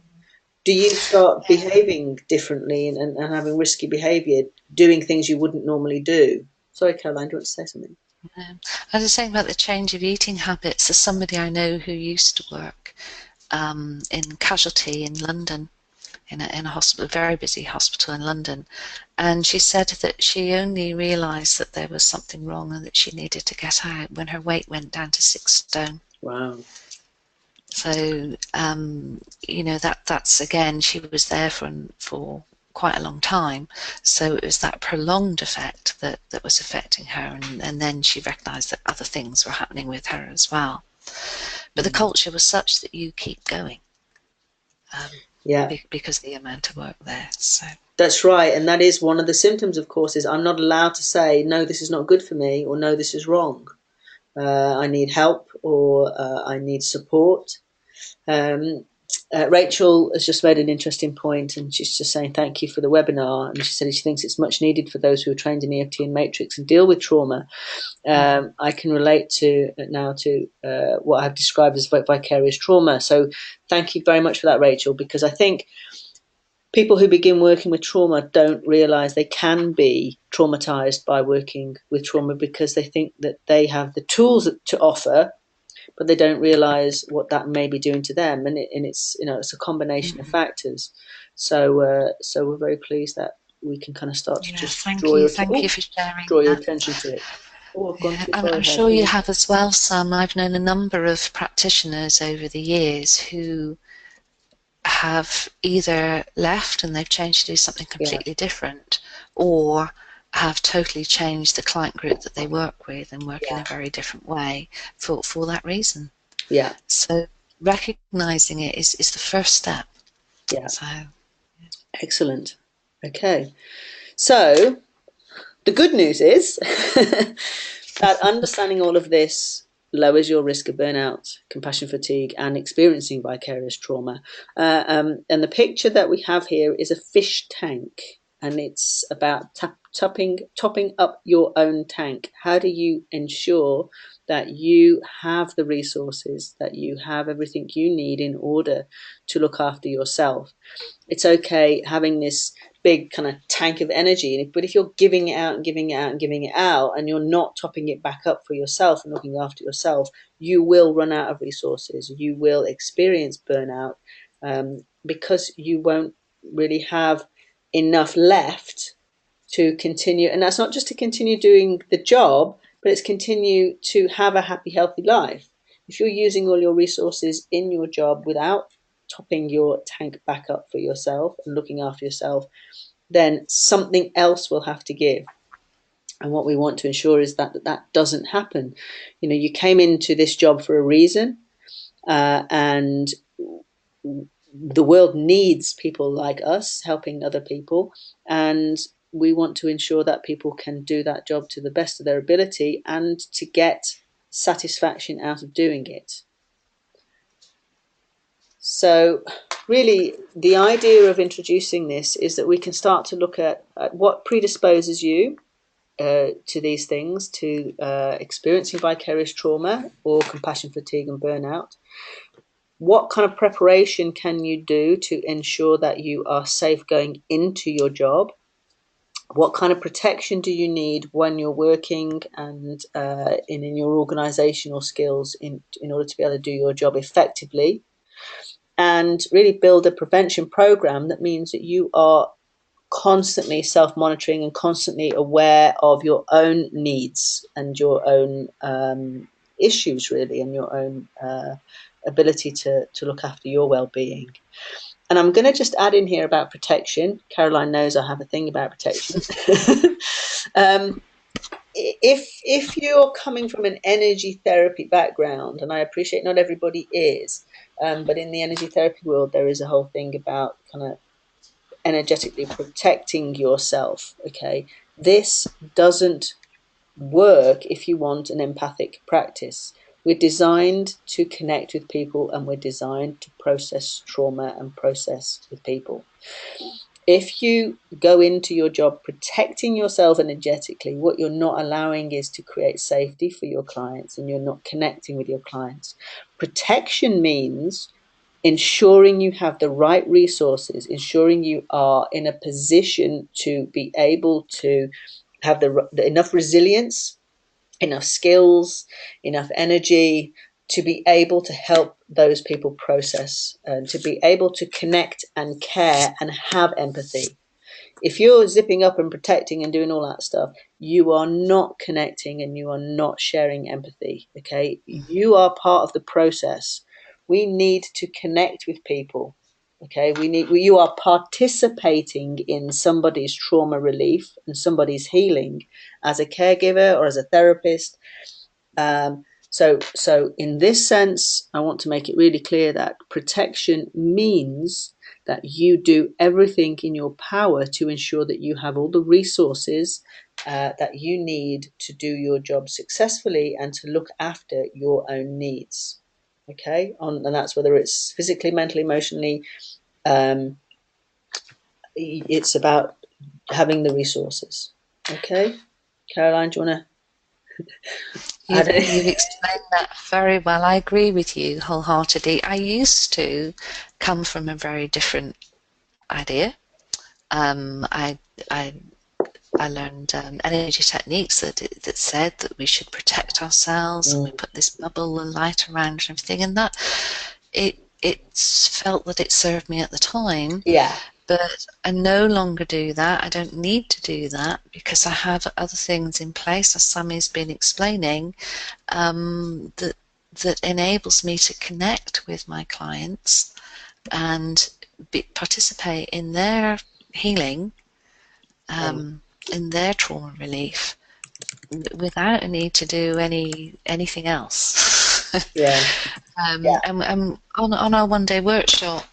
Do you start behaving differently and having risky behaviour, doing things you wouldn't normally do? Sorry, Caroline, do you want to say something? I was saying about the change of eating habits. As somebody I know who used to work in casualty in London, in a hospital, a very busy hospital in London, and she said that she only realised that there was something wrong and that she needed to get out when her weight went down to 6 stone. Wow. So that's again, she was there for quite a long time, so it was that prolonged effect that was affecting her, and then she recognised that other things were happening with her as well. But the culture was such that you keep going, Yeah, because of the amount of work there. So that's right. And that is one of the symptoms, of course, is I'm not allowed to say, no, this is not good for me, or no, this is wrong. I need help, or I need support. Um, Rachel has just made an interesting point, and she's just saying thank you for the webinar. And she said she thinks it's much needed for those who are trained in EFT and Matrix and deal with trauma. I can relate to what I've described as vicarious trauma. So thank you very much for that, Rachel, because I think people who begin working with trauma don't realise they can be traumatised by working with trauma, because they think that they have the tools to offer, but they don't realise what that may be doing to them, and it's a combination of factors. So we're very pleased that we can kind of start to yeah, just thank you for sharing draw your that. attention to it. Oh, I've gone Yeah, too I'm, far I'm ahead. sure you Yeah. have as well, Sam. I've known a number of practitioners over the years who have either left and they've changed to do something Yeah. completely different, or have totally changed the client group that they work with and work in Yeah. a very different way for that reason. Yeah. So recognizing it is the first step. Yeah. So Excellent. Okay. So the good news is that understanding all of this lowers your risk of burnout, compassion fatigue, and experiencing vicarious trauma. And the picture that we have here is a fish tank, and it's about topping up your own tank? How do you ensure that you have the resources, that you have everything you need in order to look after yourself? It's okay having this big kind of tank of energy, but if you're giving it out and giving it out and giving it out, and you're not topping it back up for yourself and looking after yourself, you will run out of resources. You will experience burnout, because you won't really have enough left to continue. And that's not just to continue doing the job, but it's continue to have a happy, healthy life. If you're using all your resources in your job without topping your tank back up for yourself and looking after yourself, then something else will have to give. And what we want to ensure is that that doesn't happen. You know, you came into this job for a reason, and the world needs people like us helping other people, and we want to ensure that people can do that job to the best of their ability and to get satisfaction out of doing it. So really the idea of introducing this is that we can start to look at what predisposes you to these things, to experiencing vicarious trauma or compassion fatigue and burnout. What kind of preparation can you do to ensure that you are safe going into your job? What kind of protection do you need when you're working and in your organizational skills in order to be able to do your job effectively? And really build a prevention program that means that you are constantly self-monitoring and constantly aware of your own needs and your own issues, really, and your own ability to look after your well-being. And I'm going to just add in here about protection. Caroline knows I have a thing about protection. If you're coming from an energy therapy background, and I appreciate not everybody is, but in the energy therapy world, there is a whole thing about kind of energetically protecting yourself. Okay, this doesn't work if you want an empathic practice. We're designed to connect with people, and we're designed to process trauma and process with people. If you go into your job protecting yourself energetically, what you're not allowing is to create safety for your clients, and you're not connecting with your clients. Protection means ensuring you have the right resources, ensuring you are in a position to be able to have enough resilience, enough skills, enough energy to be able to help those people process and to be able to connect and care and have empathy. If you're zipping up and protecting and doing all that stuff, you are not connecting and you are not sharing empathy. Okay, you are part of the process. We need to connect with people. Okay, you are participating in somebody's trauma relief and somebody's healing as a caregiver or as a therapist. So in this sense, I want to make it really clear that protection means that you do everything in your power to ensure that you have all the resources that you need to do your job successfully and to look after your own needs. Okay, and that's whether it's physically, mentally, emotionally. It's about having the resources. Okay, Caroline, do you want to? You've explained that very well. I agree with you wholeheartedly. I used to come from a very different idea. I learned energy techniques that said that we should protect ourselves, and we put this bubble of light around and everything, and that it felt that it served me at the time. Yeah. But I no longer do that. I don't need to do that because I have other things in place, as Sammy's been explaining, that enables me to connect with my clients and participate in their healing, in their trauma relief, without a need to do anything else. Yeah. And on our one-day workshop,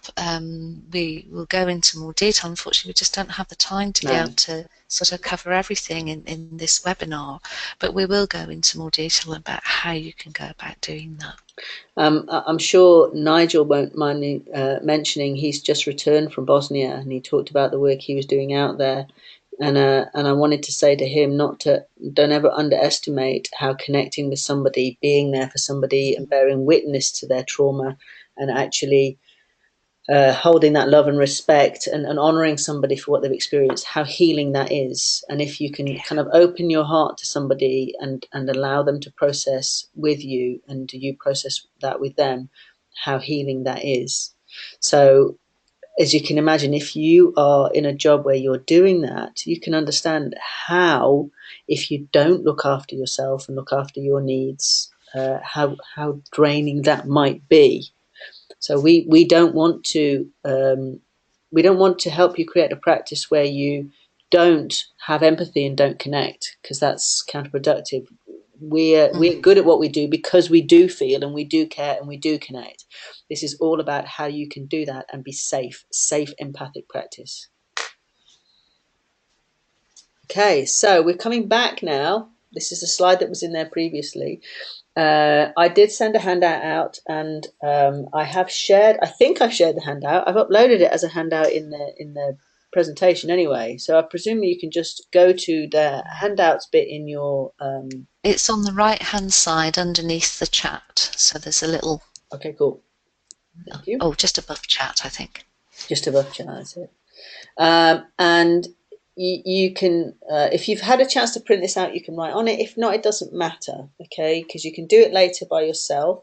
we will go into more detail. Unfortunately, we just don't have the time to be able to sort of cover everything in this webinar, but we will go into more detail about how you can go about doing that. I'm sure Nigel won't mind me mentioning he's just returned from Bosnia, and he talked about the work he was doing out there. And I wanted to say to him don't ever underestimate how connecting with somebody, being there for somebody, and bearing witness to their trauma, and actually holding that love and respect, and honoring somebody for what they've experienced, how healing that is. And if you can kind of open your heart to somebody and allow them to process with you, and you process that with them, how healing that is. So as you can imagine, if you are in a job where you're doing that, you can understand how, if you don't look after yourself and look after your needs, how draining that might be. So we don't want to help you create a practice where you don't have empathy and don't connect, because that's counterproductive. We're good at what we do because we do feel and we do care and we do connect. This is all about how you can do that and be safe empathic practice. Okay, so we're coming back now. This is a slide that was in there previously. I did send a handout out, and I have shared. I think I've shared the handout. I've uploaded it as a handout in the presentation anyway. So I presume you can just go to the handouts bit in your. It's on the right-hand side underneath the chat. So there's a little. Okay, cool. Thank you. Oh, just above chat, I think. Just above chat, that's it. And you can, if you've had a chance to print this out, you can write on it. If not, it doesn't matter, okay? Because you can do it later by yourself.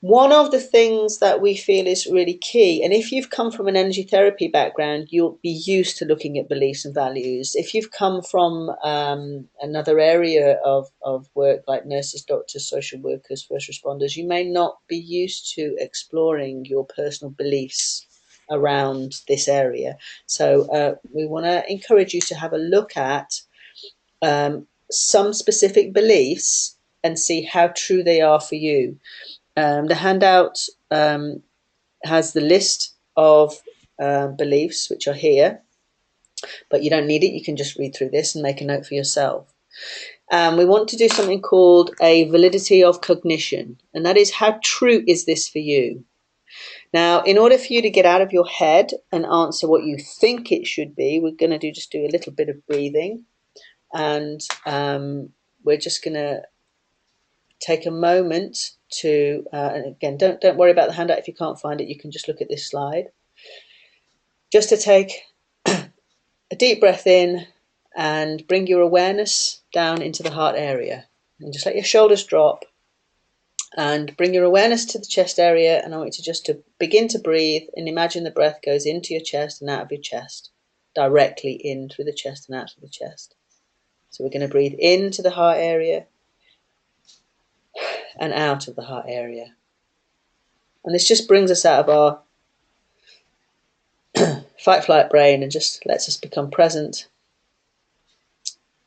One of the things that we feel is really key, and if you've come from an energy therapy background, you'll be used to looking at beliefs and values. If you've come from another area of work, like nurses, doctors, social workers, first responders, you may not be used to exploring your personal beliefs around this area. So we want to encourage you to have a look at some specific beliefs and see how true they are for you. The handout has the list of beliefs, which are here, but you don't need it. You can just read through this and make a note for yourself. We want to do something called a validity of cognition, and that is, how true is this for you? Now, in order for you to get out of your head and answer what you think it should be, we're going to just do a little bit of breathing, and we're just going to take a moment to, and again, don't worry about the handout if you can't find it. You can just look at this slide. Just to take a deep breath in and bring your awareness down into the heart area, and just let your shoulders drop and bring your awareness to the chest area. And I want you to begin to breathe and imagine the breath goes into your chest and out of your chest, directly in through the chest and out of the chest. So we're going to breathe into the heart area and out of the heart area. And this just brings us out of our fight flight brain and just lets us become present,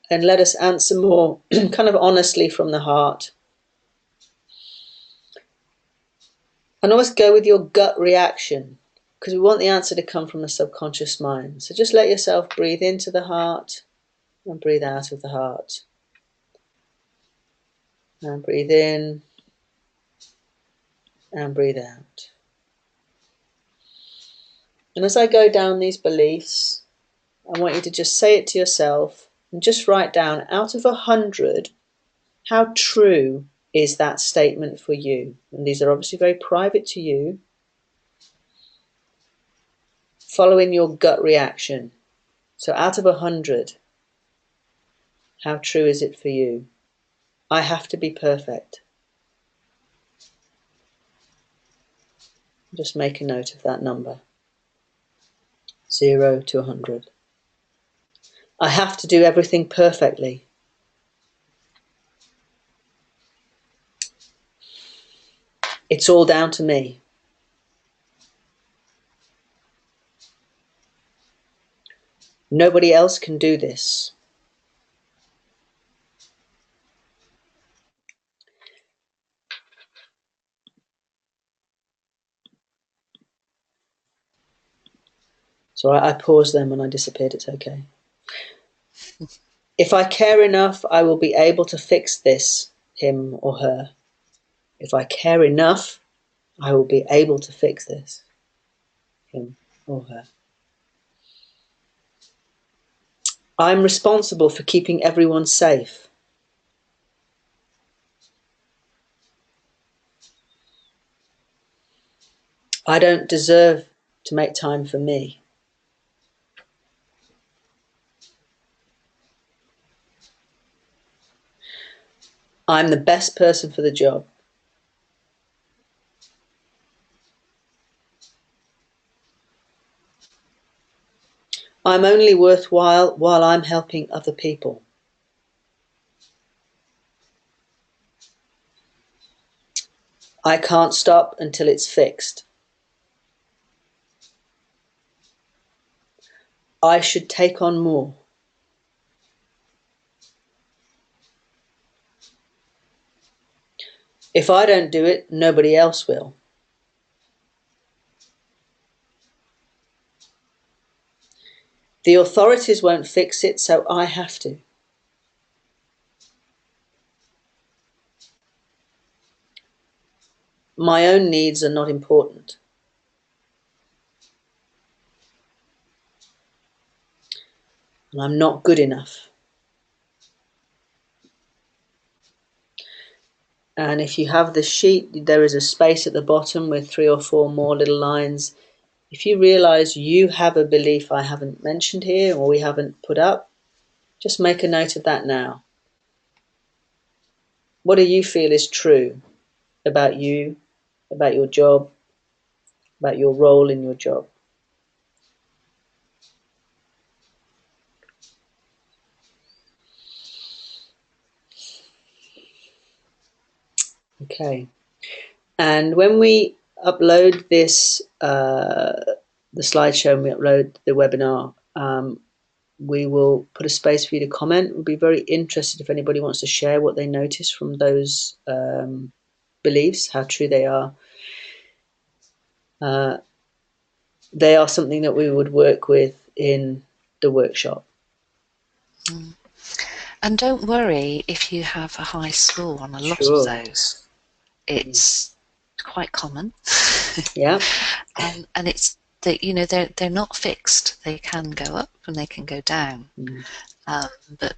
and let us answer more kind of honestly from the heart. And always go with your gut reaction, because we want the answer to come from the subconscious mind. So just let yourself breathe into the heart and breathe out of the heart. And breathe in and breathe out. And as I go down these beliefs, I want you to just say it to yourself and just write down, out of 100, how true is that statement for you? And these are obviously very private to you. Following your gut reaction. So out of 100, how true is it for you? I have to be perfect. Just make a note of that number. 0 to 100. I have to do everything perfectly. It's all down to me. Nobody else can do this. So I paused then when I disappeared. It's okay. If I care enough, I will be able to fix this, him or her. If I care enough, I will be able to fix this, him or her. I'm responsible for keeping everyone safe. I don't deserve to make time for me. I'm the best person for the job. I'm only worthwhile while I'm helping other people. I can't stop until it's fixed. I should take on more. If I don't do it, nobody else will. The authorities won't fix it, so I have to. My own needs are not important. And I'm not good enough. And if you have the sheet, there is a space at the bottom with 3 or 4 more little lines. If you realize you have a belief I haven't mentioned here or we haven't put up, just make a note of that now. What do you feel is true about you, about your job, about your role in your job? Okay. And when we upload this, the slideshow, and we upload the webinar, we will put a space for you to comment. We'll be very interested if anybody wants to share what they notice from those beliefs, how true they are. They are something that we would work with in the workshop. And don't worry if you have a high score on a lot of those. It's quite common. Yeah. And it's that, you know, they're not fixed. They can go up and they can go down. But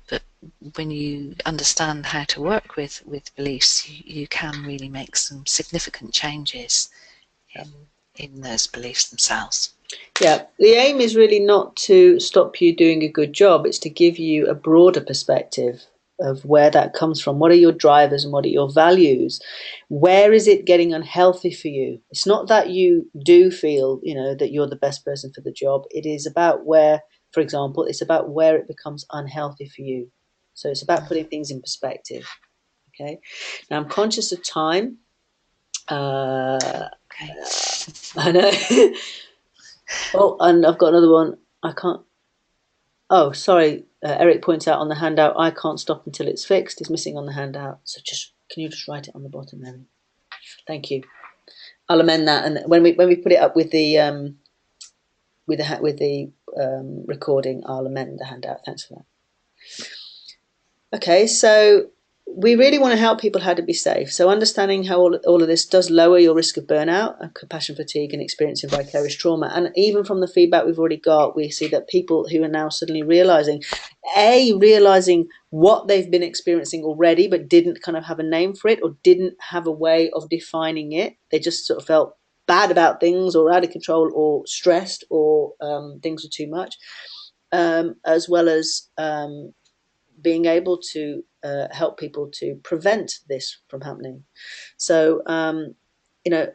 when you understand how to work with beliefs, you can really make some significant changes in those beliefs themselves. Yeah, the aim is really not to stop you doing a good job. It's to give you a broader perspective of where that comes from. What are your drivers and what are your values? Where is it getting unhealthy for you? It's not that you do feel, you know, that you're the best person for the job. It is about where, for example, it's about where it becomes unhealthy for you. So it's about putting things in perspective. Okay. Now I'm conscious of time. Okay. I know. Oh, and I've got another one. I can't. Oh, sorry. Eric points out on the handout, I can't stop until it's fixed. Is missing on the handout. So can you just write it on the bottom, Eric? Thank you. I'll amend that, and when we put it up with the recording, I'll amend the handout. Thanks for that. Okay, so we really want to help people how to be safe. So understanding how all of this does lower your risk of burnout, compassion fatigue, and experiencing vicarious trauma. And even from the feedback we've already got, we see that people who are now suddenly realizing what they've been experiencing already, but didn't kind of have a name for it or didn't have a way of defining it. They just sort of felt bad about things or out of control or stressed or things were too much, as well as being able to help people to prevent this from happening. So,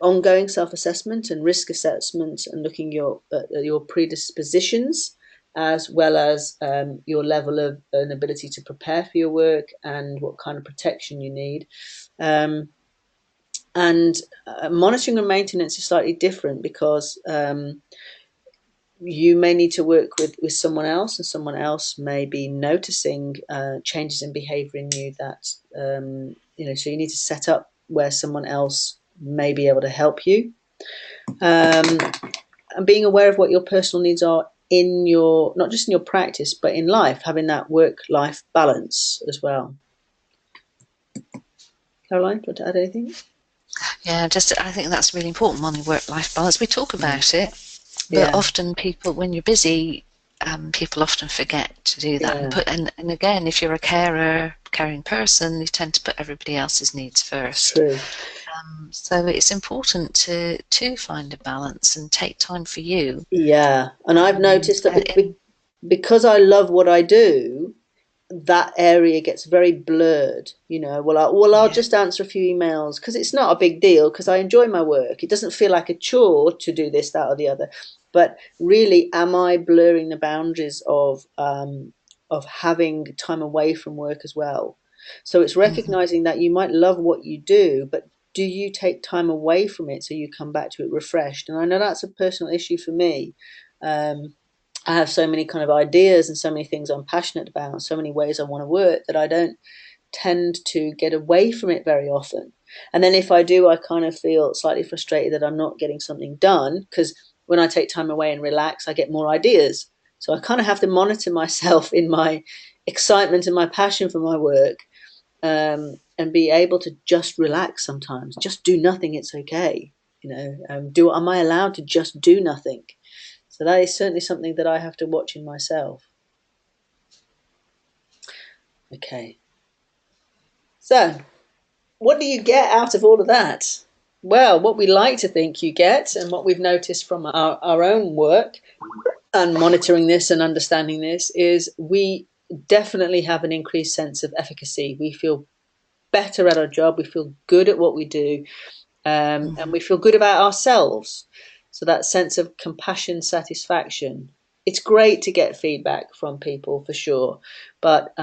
ongoing self-assessment and risk assessment and looking at your predispositions, as well as your level of an ability to prepare for your work and what kind of protection you need. And monitoring and maintenance is slightly different because you may need to work with someone else, and someone else may be noticing changes in behavior in you that, so you need to set up where someone else may be able to help you. And being aware of what your personal needs are in not just in your practice, but in life, having that work-life balance as well. Caroline, do you want to add anything? Yeah, I think that's really important, money, work-life balance. We talk about it, but often people, when you're busy, people often forget to do that, Yeah, and again, if you're a caring person, you tend to put everybody else's needs it's first. true. So it's important to find a balance and take time for you. Yeah, and I've noticed that In, because I love what I do, that area gets very blurred. I'll yeah. just answer a few emails because it's not a big deal because I enjoy my work. It doesn't feel like a chore to do this, that, or the other. But really, am I blurring the boundaries of having time away from work as well? So it's Mhm. recognizing that you might love what you do, but do you take time away from it so you come back to it refreshed? And I know that's a personal issue for me. Um, I have so many kind of ideas and so many things I'm passionate about, so many ways I want to work that I don't tend to get away from it very often. And then if I do, I kind of feel slightly frustrated that I'm not getting something done because when I take time away and relax, I get more ideas. So I kind of have to monitor myself in my excitement and my passion for my work, and be able to just relax sometimes. Just do nothing. It's okay. Am I allowed to just do nothing? So that is certainly something that I have to watch in myself. Okay. So, what do you get out of all of that? Well, what we like to think you get, and what we've noticed from our own work and monitoring this and understanding this, is we definitely have an increased sense of efficacy. We feel better at our job, we feel good at what we do, and Mhm. we feel good about ourselves. So that sense of compassion, satisfaction. It's great to get feedback from people for sure, but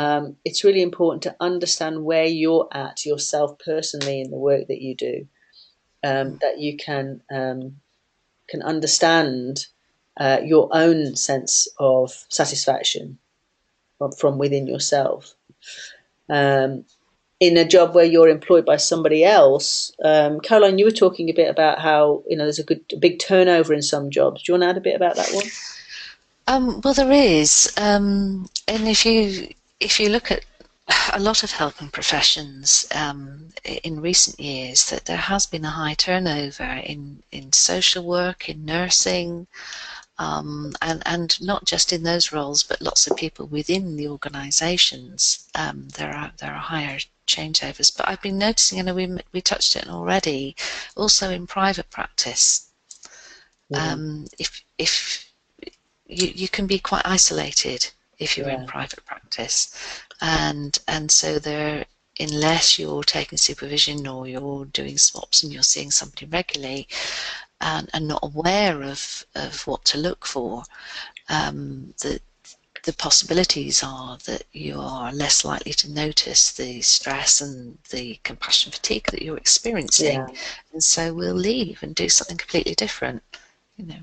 it's really important to understand where you're at yourself personally in the work that you do, that you can understand your own sense of satisfaction from within yourself. Um, in a job where you're employed by somebody else, Caroline, you were talking a bit about how there's a big turnover in some jobs. Do you want to add a bit about that one? Well, there is, and if you look at a lot of helping professions in recent years, that there has been a high turnover in social work, in nursing, and not just in those roles, but lots of people within the organisations. There are higher changeovers. But I've been noticing, and we touched it on already, also in private practice. Mm, If you can be quite isolated if you're in yeah, private practice, and so there, unless you're taking supervision or you're doing swaps and you're seeing somebody regularly and not aware of what to look for, the possibilities are that you are less likely to notice the stress and the compassion fatigue that you're experiencing, yeah. and so we'll leave and do something completely different, you know.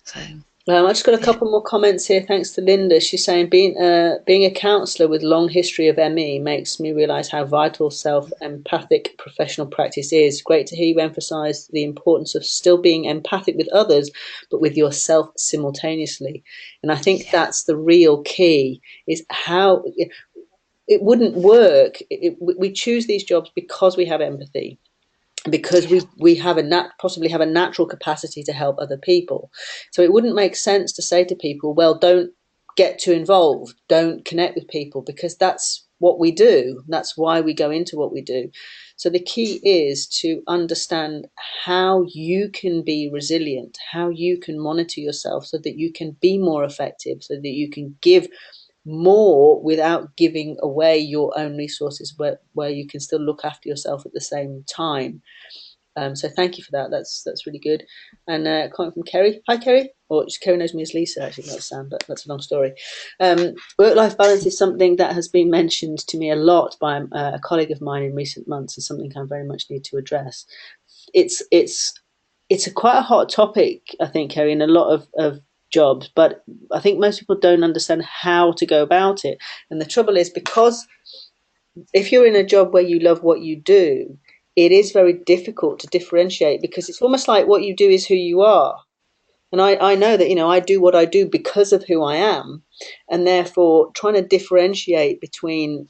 So I just got a yeah. couple more comments here. Thanks to Linda. She's saying being a counsellor with long history of ME makes me realise how vital self-empathic professional practice is. Great to hear you emphasise the importance of still being empathic with others, but with yourself simultaneously. And I think Yeah. that's the real key. Is how it wouldn't work. We choose these jobs because we have empathy, because Yeah. we have possibly have a natural capacity to help other people. So it wouldn't make sense to say to people, well, don't get too involved, don't connect with people, because that's what we do. That's why we go into what we do. So the key is to understand how you can be resilient, how you can monitor yourself so that you can be more effective, so that you can give more without giving away your own resources, where you can still look after yourself at the same time. So thank you for that. That's really good. And comment from Kerry. Hi, Kerry. Or Kerry knows me as Lisa, actually, not Sam, but that's a long story. Work-life balance is something that has been mentioned to me a lot by a colleague of mine in recent months, and something I very much need to address. It's quite a hot topic, I think, Kerry, in a lot of jobs, but I think most people don't understand how to go about it. And the trouble is, because if you're in a job where you love what you do, it is very difficult to differentiate, because it's almost like what you do is who you are. And I know that, I do what I do because of who I am. And therefore, trying to differentiate between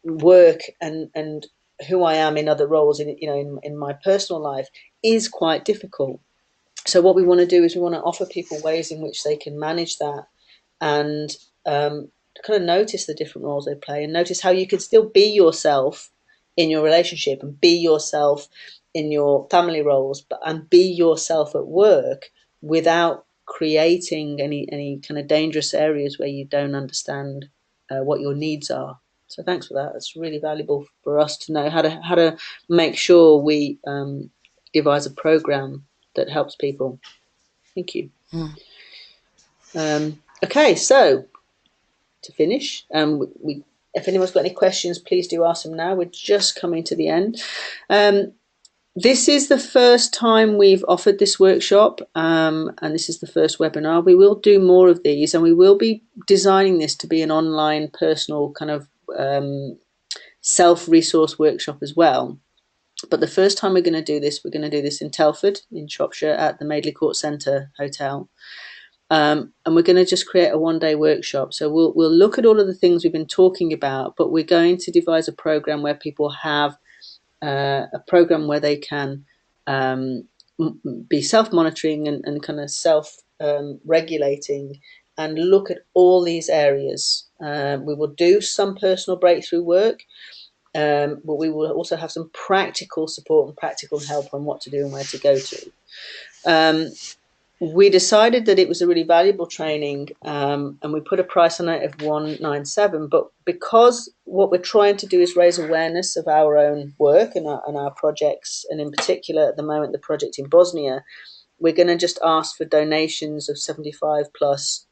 work and who I am in other roles, in my personal life, is quite difficult. So what we want to do is we want to offer people ways in which they can manage that, and kind of notice the different roles they play, and notice how you can still be yourself in your relationship and be yourself in your family roles, and be yourself at work without creating any kind of dangerous areas where you don't understand what your needs are. So thanks for that. It's really valuable for us to know how to make sure we devise a program that helps people. Thank you. Okay, so to finish, if anyone's got any questions, please do ask them now. We're just coming to the end. This is the first time we've offered this workshop, and this is the first webinar. We will do more of these, and we will be designing this to be an online, personal kind of self-resource workshop as well. But the first time we're going to do this, we're going to do this in Telford, in Shropshire, at the Madeley Court Centre Hotel. And we're going to just create a one-day workshop. So we'll look at all of the things we've been talking about, but we're going to devise a program where people have a program where they can be self-monitoring and kind of self-regulating and look at all these areas. We will do some personal breakthrough work, but we will also have some practical support and practical help on what to do and where to go to. We decided that it was a really valuable training, and we put a price on it of $197. But because what we're trying to do is raise awareness of our own work and our projects, and in particular at the moment the project in Bosnia, we're going to just ask for donations of 75 plus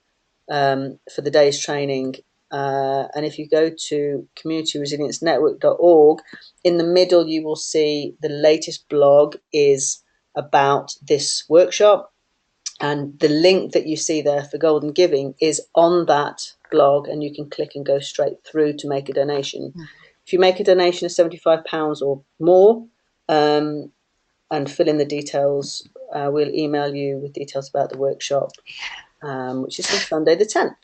for the day's training. And if you go to communityresiliencenetwork.org, in the middle you will see the latest blog is about this workshop. And the link that you see there for Golden Giving is on that blog, and you can click and go straight through to make a donation. If you make a donation of £75 or more and fill in the details, we'll email you with details about the workshop, which is on Sunday the 10th.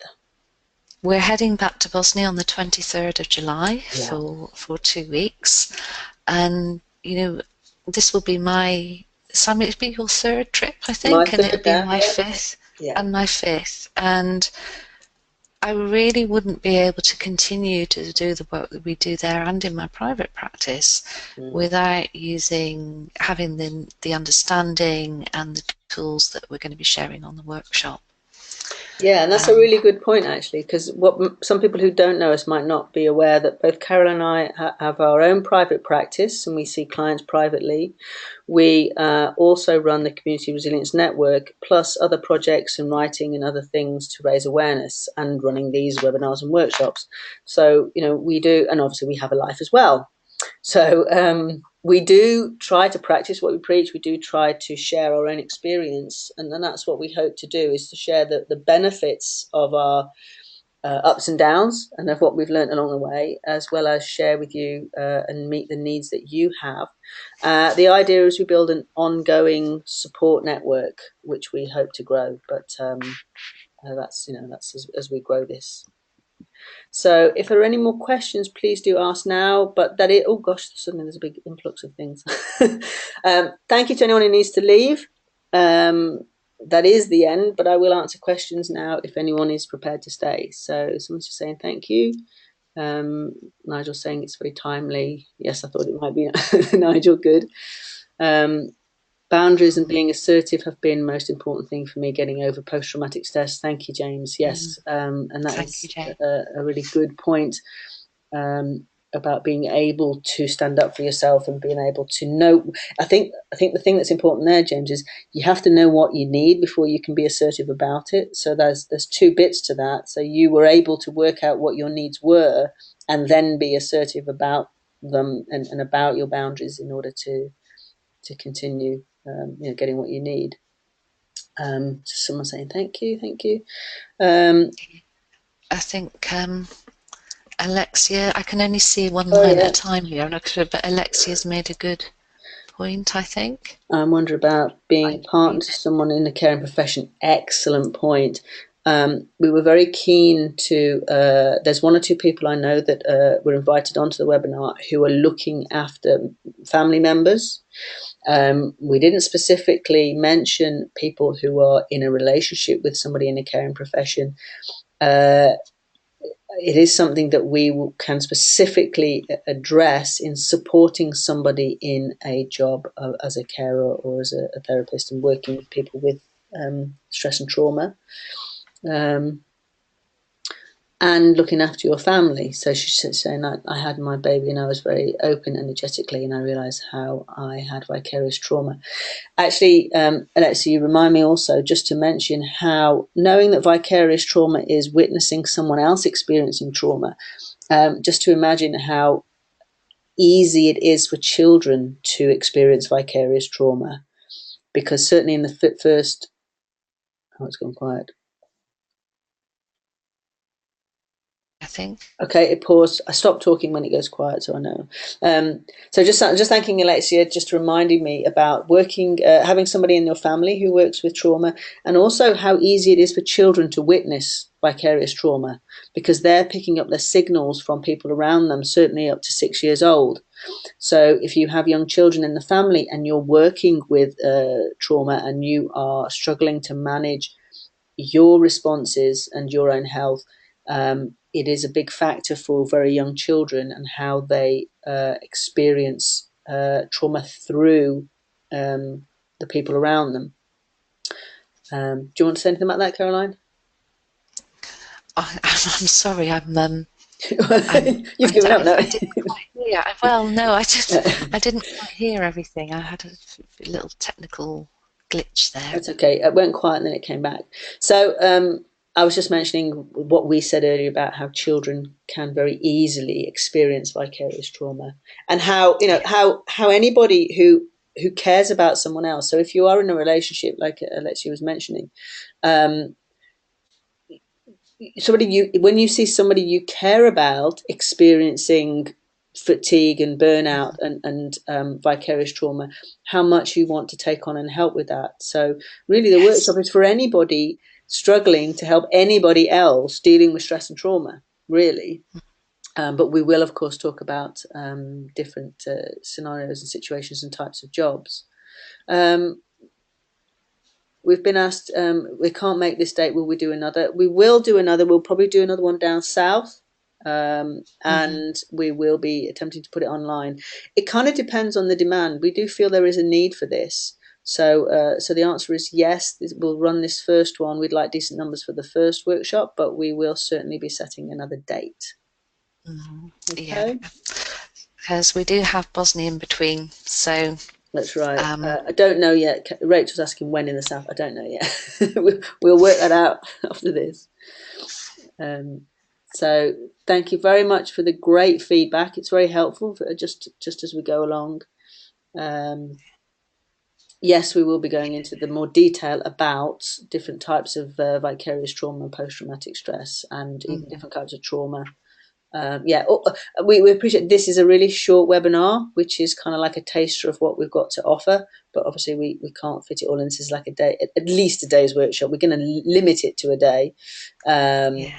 We're heading back to Bosnia on the 23rd of July for 2 weeks. And, you know, this will be Sam, it'll be your third trip, I think, and it'll be my fifth, and my fifth. And I really wouldn't be able to continue to do the work that we do there and in my private practice without having the understanding and the tools that we're going to be sharing on the workshop. Yeah, and that's a really good point, actually, because what some people who don't know us might not be aware that both Carol and I have our own private practice, and we see clients privately. We also run the Community Resilience Network, plus other projects and writing and other things to raise awareness, and running these webinars and workshops. So, you know, we do, and obviously we have a life as well. So we do try to practice what we preach. We do try to share our own experience, and then that's what we hope to do, is to share the benefits of our ups and downs and of what we've learned along the way, as well as share with you and meet the needs that you have. The idea is we build an ongoing support network, which we hope to grow, but that's as we grow this. So if there are any more questions, please do ask now. But oh gosh, suddenly there's a big influx of things. Thank you to anyone who needs to leave. That is the end, but I will answer questions now if anyone is prepared to stay. So someone's just saying thank you. Nigel's saying it's very timely. Yes, I thought it might be. Nigel, good. Boundaries and being assertive have been the most important thing for me getting over post-traumatic stress. Thank you, James. Yes, and that is a really good point about being able to stand up for yourself and being able to know. I think the thing that's important there, James, is you have to know what you need before you can be assertive about it. So there's two bits to that. So you were able to work out what your needs were and then be assertive about them and about your boundaries in order to continue getting what you need. Someone saying thank you. I think Alexia, I can only see one line at a time here, but Alexia's made a good point, I think. I wonder about being a partner to someone in the caring profession. Excellent point. We were very keen to, there's one or two people I know that were invited onto the webinar who are looking after family members. We didn't specifically mention people who are in a relationship with somebody in a caring profession. uh, it is something that we can specifically address in supporting somebody in a job as a carer or as a therapist and working with people with stress and trauma. And looking after your family. So she's saying, I had my baby and I was very open energetically, and I realised how I had vicarious trauma. Actually, Alexia, you remind me also just to mention how knowing that vicarious trauma is witnessing someone else experiencing trauma, just to imagine how easy it is for children to experience vicarious trauma. Because certainly in the first, oh, it's gone quiet. I think. Okay, it paused. I stop talking when it goes quiet, so I know. So just thanking Alexia, just reminding me about working, having somebody in your family who works with trauma, and also how easy it is for children to witness vicarious trauma because they're picking up the signals from people around them, certainly up to 6 years old. So if you have young children in the family and you're working with trauma and you are struggling to manage your responses and your own health, it is a big factor for very young children and how they experience trauma through the people around them. Do you want to say anything about that, Caroline? I'm sorry. You've given up now. I didn't quite hear. Well, no, I didn't quite hear everything. I had a little technical glitch there. That's okay. It went quiet and then it came back. So I was just mentioning what we said earlier about how children can very easily experience vicarious trauma, and how how anybody who cares about someone else. So if you are in a relationship, like Alexia was mentioning, um, when you see somebody you care about experiencing fatigue and burnout and vicarious trauma, how much you want to take on and help with that. So really the workshop is for anybody struggling to help anybody else dealing with stress and trauma, really. But we will of course talk about different scenarios and situations and types of jobs. We've been asked, we can't make this date, will we do another? We will do another. We'll probably do another one down south, and we will be attempting to put it online. It kind of depends on the demand. We do feel there is a need for this. So the answer is yes, we'll run this first one. We'd like decent numbers for the first workshop, but we will certainly be setting another date. Okay. Yeah, because we do have Bosnia in between, so that's right. I don't know yet. Rachel's asking when in the south. I don't know yet. We'll work that out after this. So thank you very much for the great feedback. It's very helpful just as we go along. Yes, we will be going into the more detail about different types of vicarious trauma and post-traumatic stress and even different types of trauma. We appreciate this is a really short webinar, which is kind of like a taster of what we've got to offer. But obviously, we can't fit it all in. This is like a day, at least a day's workshop. We're going to limit it to a day. And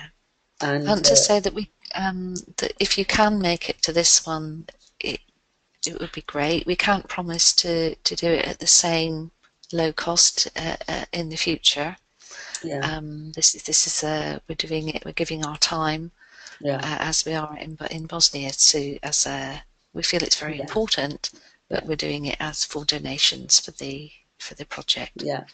I want to say that that if you can make it to this one, it would be great. We can't promise to do it at the same low cost in the future. Yeah. This is we're doing it. We're giving our time. Yeah. As we are in Bosnia we feel it's very important, but we're doing it as for donations for the project. Yeah.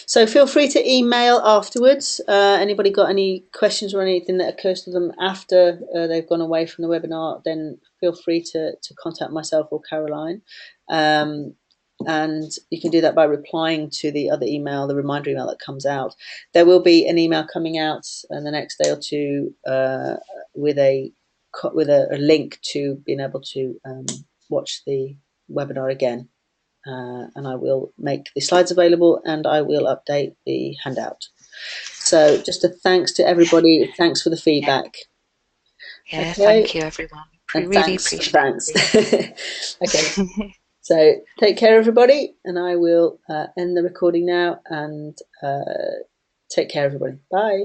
So feel free to email afterwards. Anybody got any questions or anything that occurs to them after they've gone away from the webinar, then feel free to contact myself or Caroline. And you can do that by replying to the other email, the reminder email that comes out. There will be an email coming out in the next day or two with a link to being able to watch the webinar again. And I will make the slides available and I will update the handout. So just a thanks to everybody. Thanks for the feedback. Yeah, okay. Thank you everyone. We really appreciate it. Okay. So take care everybody, and I will end the recording now and take care everybody. Bye.